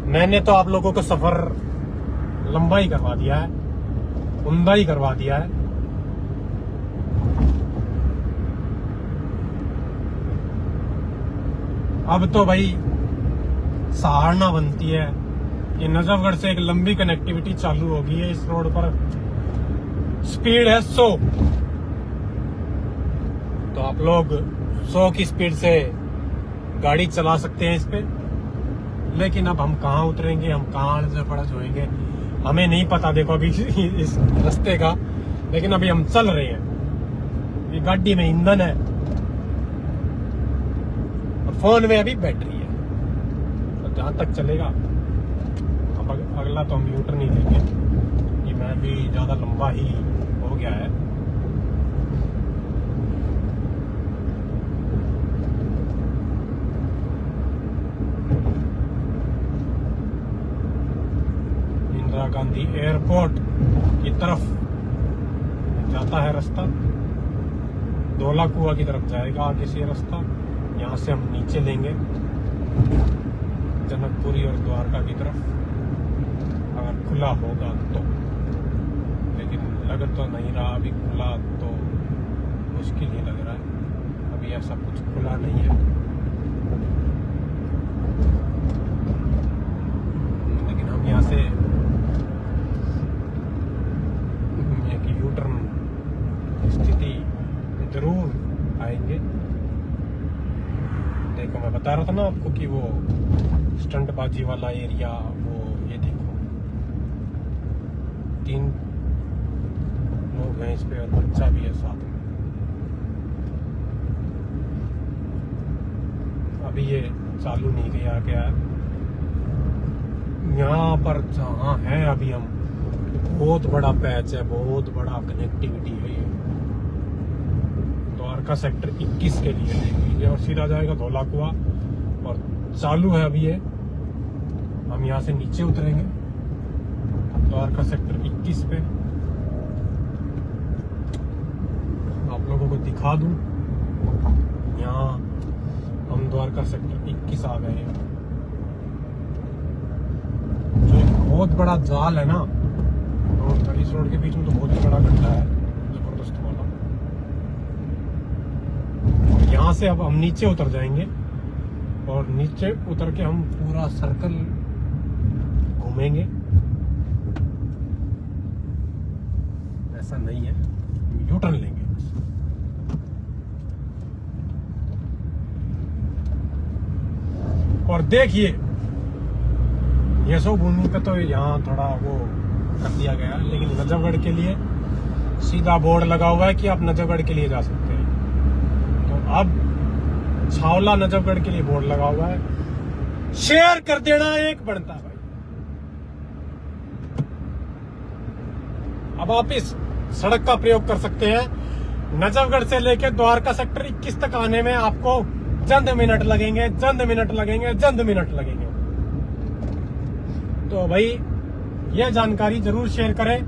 मैंने तो आप लोगों को सफर लंबा ही करवा दिया है, उम्दा ही करवा दिया है। अब तो भाई सहारना बनती है। ये नजफगढ़ से एक लंबी कनेक्टिविटी चालू होगी है। इस रोड पर स्पीड है 100, तो आप लोग 100 की स्पीड से गाड़ी चला सकते हैं इस पे। लेकिन अब हम कहाँ उतरेंगे, हम कहाँ से पड़ा होएंगे, हमें नहीं पता। देखो अभी इस रास्ते का, लेकिन अभी हम चल रहे हैं। ये गाड़ी में ईंधन है और फोन में अभी बैटरी है, तो जहां तक चलेगा। अब अगला तो हम यूटर्न नहीं लेंगे, कि मैं भी ज्यादा लंबा ही हो गया है। इंदिरा गांधी एयरपोर्ट की तरफ जाता है रास्ता, धौला कुआं की तरफ जाएगा आगे से रास्ता। यहाँ से हम नीचे लेंगे जनकपुरी और द्वारका की तरफ, अगर खुला होगा तो। लेकिन लग तो नहीं रहा अभी खुला, तो मुश्किल ही लग रहा है। अभी ऐसा कुछ खुला नहीं है, लेकिन हम यहाँ से यूटर्न स्थिति जरूर आएंगे। देखो मैं बता रहा था ना आपको कि वो स्टंटबाजी वाला एरिया, वो ये देखो 3 लोग हैं इस पे और बच्चा भी है साथ में। अभी ये चालू नहीं किया गया है। यहाँ पर जहाँ है अभी हम, बहुत बड़ा पैच है, बहुत बड़ा कनेक्टिविटी है ये। द्वारका सेक्टर 21 के लिए ये, और सीधा जाएगा धौला कुआं, और चालू है अभी ये। हम यहाँ से नीचे उतरेंगे द्वारका सेक्टर 21 पे। आप लोगों को दिखा दूं, यहाँ हम द्वारका सेक्टर 21 आ गए हैं। जो एक बहुत बड़ा जाल है ना रोड पर, इस रोड के बीच में तो बहुत ही बड़ा गड्ढा है, जबरदस्त वाला। यहाँ से अब हम नीचे उतर जाएंगे, और नीचे उतर के हम पूरा सर्कल घूमेंगे। ऐसा नहीं है, यू टर्न लेंगे बस। और देखिए यशो भूमि पे तो यहाँ थोड़ा वो कर दिया गया, लेकिन नजफगढ़ के लिए सीधा बोर्ड लगा हुआ है कि आप नजफगढ़ के लिए जा सकते हैं। तो अब छावला नजफगढ़ के लिए बोर्ड लगा हुआ है। शेयर कर देना एक बनता है भाई। अब आप इस सड़क का प्रयोग कर सकते हैं। नजफगढ़ से लेकर द्वारका सेक्टर 21 तक आने में आपको चंद मिनट लगेंगे, चंद मिनट लगेंगे, चंद मिनट लगेंगे। तो भाई यह जानकारी जरूर शेयर करें।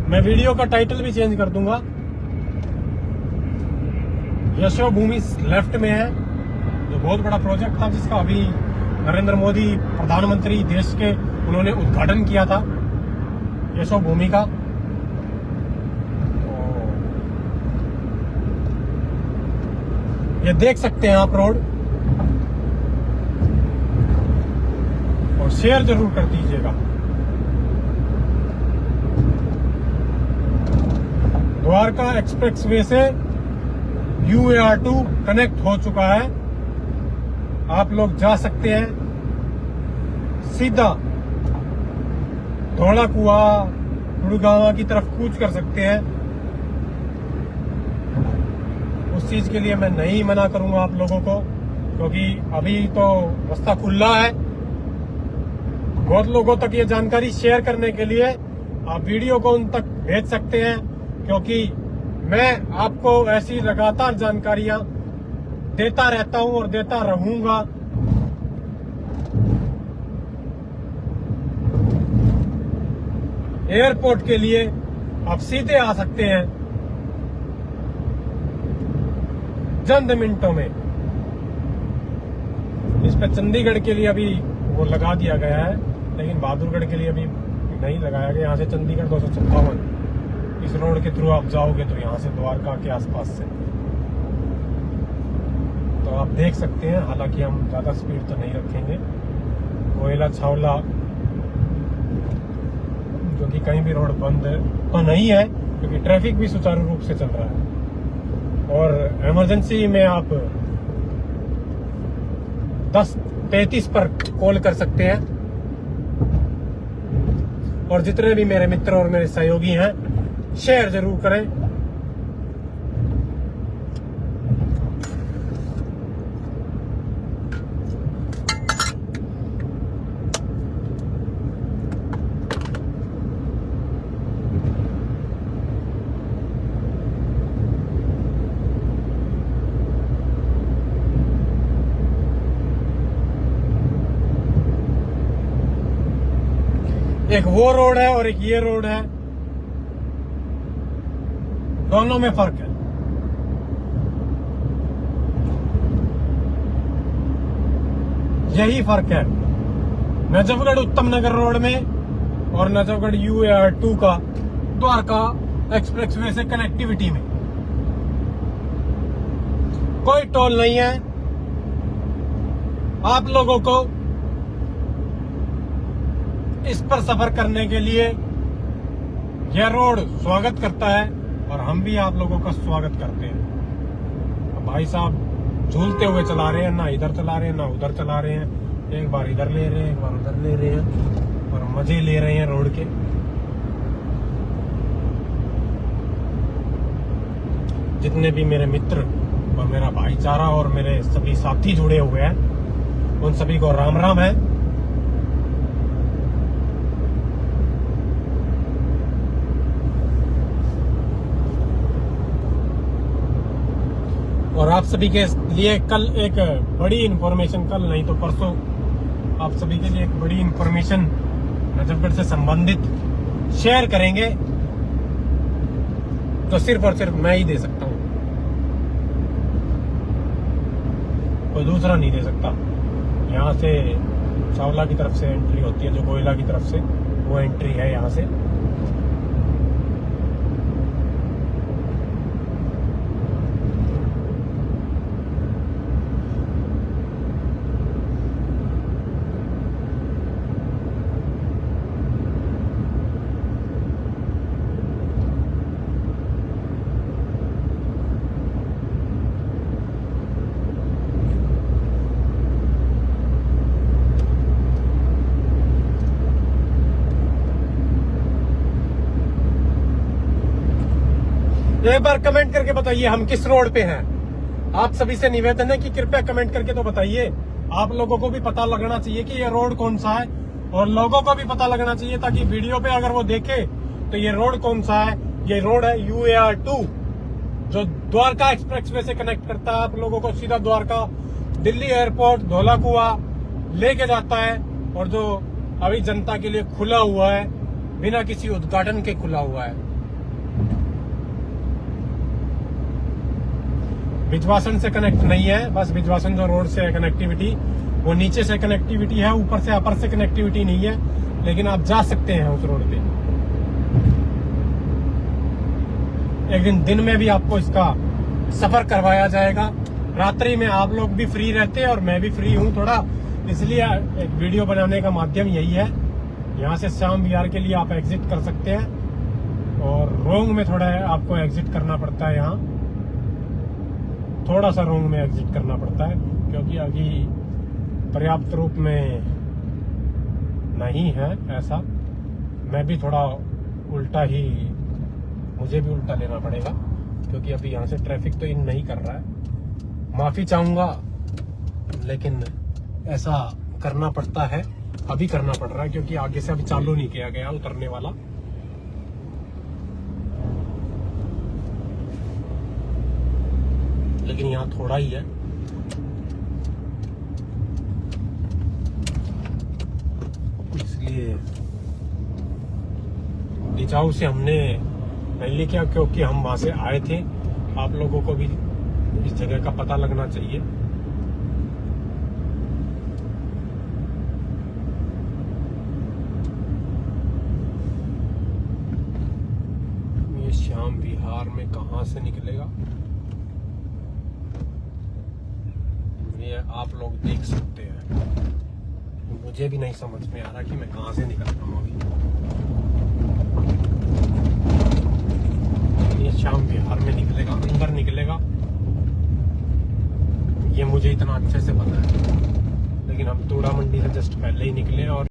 मैं वीडियो का टाइटल भी चेंज कर दूंगा। यशो भूमि लेफ्ट में है, जो बहुत बड़ा प्रोजेक्ट था, जिसका अभी नरेंद्र मोदी प्रधानमंत्री देश के, उन्होंने उद्घाटन किया था यशो भूमि का। ये देख सकते हैं आप रोड, और शेयर जरूर कर दीजिएगा। द्वारका एक्सप्रेसवे से UAR2 कनेक्ट हो चुका है। आप लोग जा सकते हैं सीधा धौला कुआं, गुड़गांव की तरफ कूच कर सकते हैं। उस चीज के लिए मैं नहीं मना करूंगा आप लोगों को, क्योंकि अभी तो रास्ता खुला है। बहुत लोगों तक ये जानकारी शेयर करने के लिए आप वीडियो को उन तक भेज सकते हैं, क्योंकि मैं आपको ऐसी लगातार जानकारियां देता रहता हूं और देता रहूंगा। एयरपोर्ट के लिए आप सीधे आ सकते हैं चंद मिनटों में। इस पे चंडीगढ़ के लिए अभी वो लगा दिया गया है, लेकिन बहादुरगढ़ के लिए अभी नहीं लगाया गया। यहाँ से चंडीगढ़ 256 इस रोड के थ्रू आप जाओगे तो यहाँ से द्वारका के आसपास से। आप देख सकते हैं। हालांकि हम ज़्यादा स्पीड तो नहीं रखेंगे। कोयला छावला जो कि कहीं भी रोड बंद तो नहीं है, क्योंकि ट्रैफिक भी सुचारू रूप से चल रहा है। और इमरजेंसी में आप 10-33 पर कॉल कर सकते हैं। और जितने भी मेरे मित्र और मेरे सहयोगी हैं, शेयर जरूर करें। एक वो रोड है और एक ये रोड है, दोनों में फर्क है। यही फर्क है नजफगढ़ उत्तम नगर रोड में और नजफगढ़ UAR2 का द्वारका एक्सप्रेसवे से कनेक्टिविटी में। कोई टोल नहीं है। आप लोगों को इस पर सफर करने के लिए यह रोड स्वागत करता है और हम भी आप लोगों का स्वागत करते हैं। भाई साहब झूलते हुए चला रहे हैं, ना इधर चला रहे हैं ना उधर चला रहे हैं। एक बार इधर ले रहे हैं, एक बार उधर ले रहे हैं और मजे ले रहे हैं रोड के। जितने भी मेरे मित्र और मेरा भाईचारा और मेरे सभी साथी जुड़े हुए हैं, उन सभी को राम राम है। और आप सभी के लिए कल एक बड़ी इंफॉर्मेशन, कल नहीं तो परसों, आप सभी के लिए एक बड़ी इंफॉर्मेशन नजफगढ़ से संबंधित शेयर करेंगे, तो सिर्फ और सिर्फ मैं ही दे सकता हूँ, कोई दूसरा नहीं दे सकता। यहाँ से चावला की तरफ से एंट्री होती है, जो कोयला की तरफ से, वो एंट्री है यहाँ से। एक बार कमेंट करके बताइए हम किस रोड पे हैं। आप सभी से निवेदन है कि कृपया कमेंट करके तो बताइए। आप लोगों को भी पता लगना चाहिए कि ये रोड कौन सा है, और लोगों को भी पता लगना चाहिए, ताकि वीडियो पे अगर वो देखे तो ये रोड कौन सा है। ये रोड है UAR2, जो द्वारका एक्सप्रेसवे से कनेक्ट करता है आप लोगों को सीधा द्वारका, दिल्ली एयरपोर्ट, धौलाकुआ लेके जाता है, और जो अभी जनता के लिए खुला हुआ है, बिना किसी उद्घाटन के खुला हुआ है। बिजवासन से कनेक्ट नहीं है, बस बिजवासन जो रोड से है कनेक्टिविटी, वो नीचे से कनेक्टिविटी है, ऊपर से अपर से कनेक्टिविटी नहीं है, लेकिन आप जा सकते हैं उस रोड पे। एक दिन में भी आपको इसका सफर करवाया जाएगा। रात्रि में आप लोग भी फ्री रहते हैं और मैं भी फ्री हूँ थोड़ा, इसलिए एक वीडियो बनाने का माध्यम यही है। यहाँ से श्याम विहार के लिए आप एग्जिट कर सकते हैं, और रोंग में थोड़ा आपको एग्जिट करना पड़ता है। यहाँ थोड़ा सा रोंग में एग्जिट करना पड़ता है, क्योंकि अभी पर्याप्त रूप में नहीं है ऐसा। मैं भी थोड़ा उल्टा ही, मुझे भी उल्टा लेना पड़ेगा, क्योंकि अभी यहाँ से ट्रैफिक तो इन नहीं कर रहा है। माफी चाहूंगा, लेकिन ऐसा करना पड़ता है, अभी करना पड़ रहा है, क्योंकि आगे से अभी चालू नहीं किया गया उतरने वाला। लेकिन यहाँ थोड़ा ही है, इसलिए डिजाऊ से हमने पहले क्या, क्योंकि हम वहां से आए थे, आप लोगों को भी इस जगह का पता लगना चाहिए। ये श्याम विहार में कहां से निकलेगा? ये आप लोग देख सकते हैं। मुझे भी नहीं समझ में आ रहा कि मैं कहाँ से निकल रहा हूँ अभी। ये शाम बिहार में निकलेगा, अंदर निकलेगा, ये मुझे इतना अच्छे से पता है। लेकिन हम तोड़ा मंडी से जस्ट पहले ही निकले और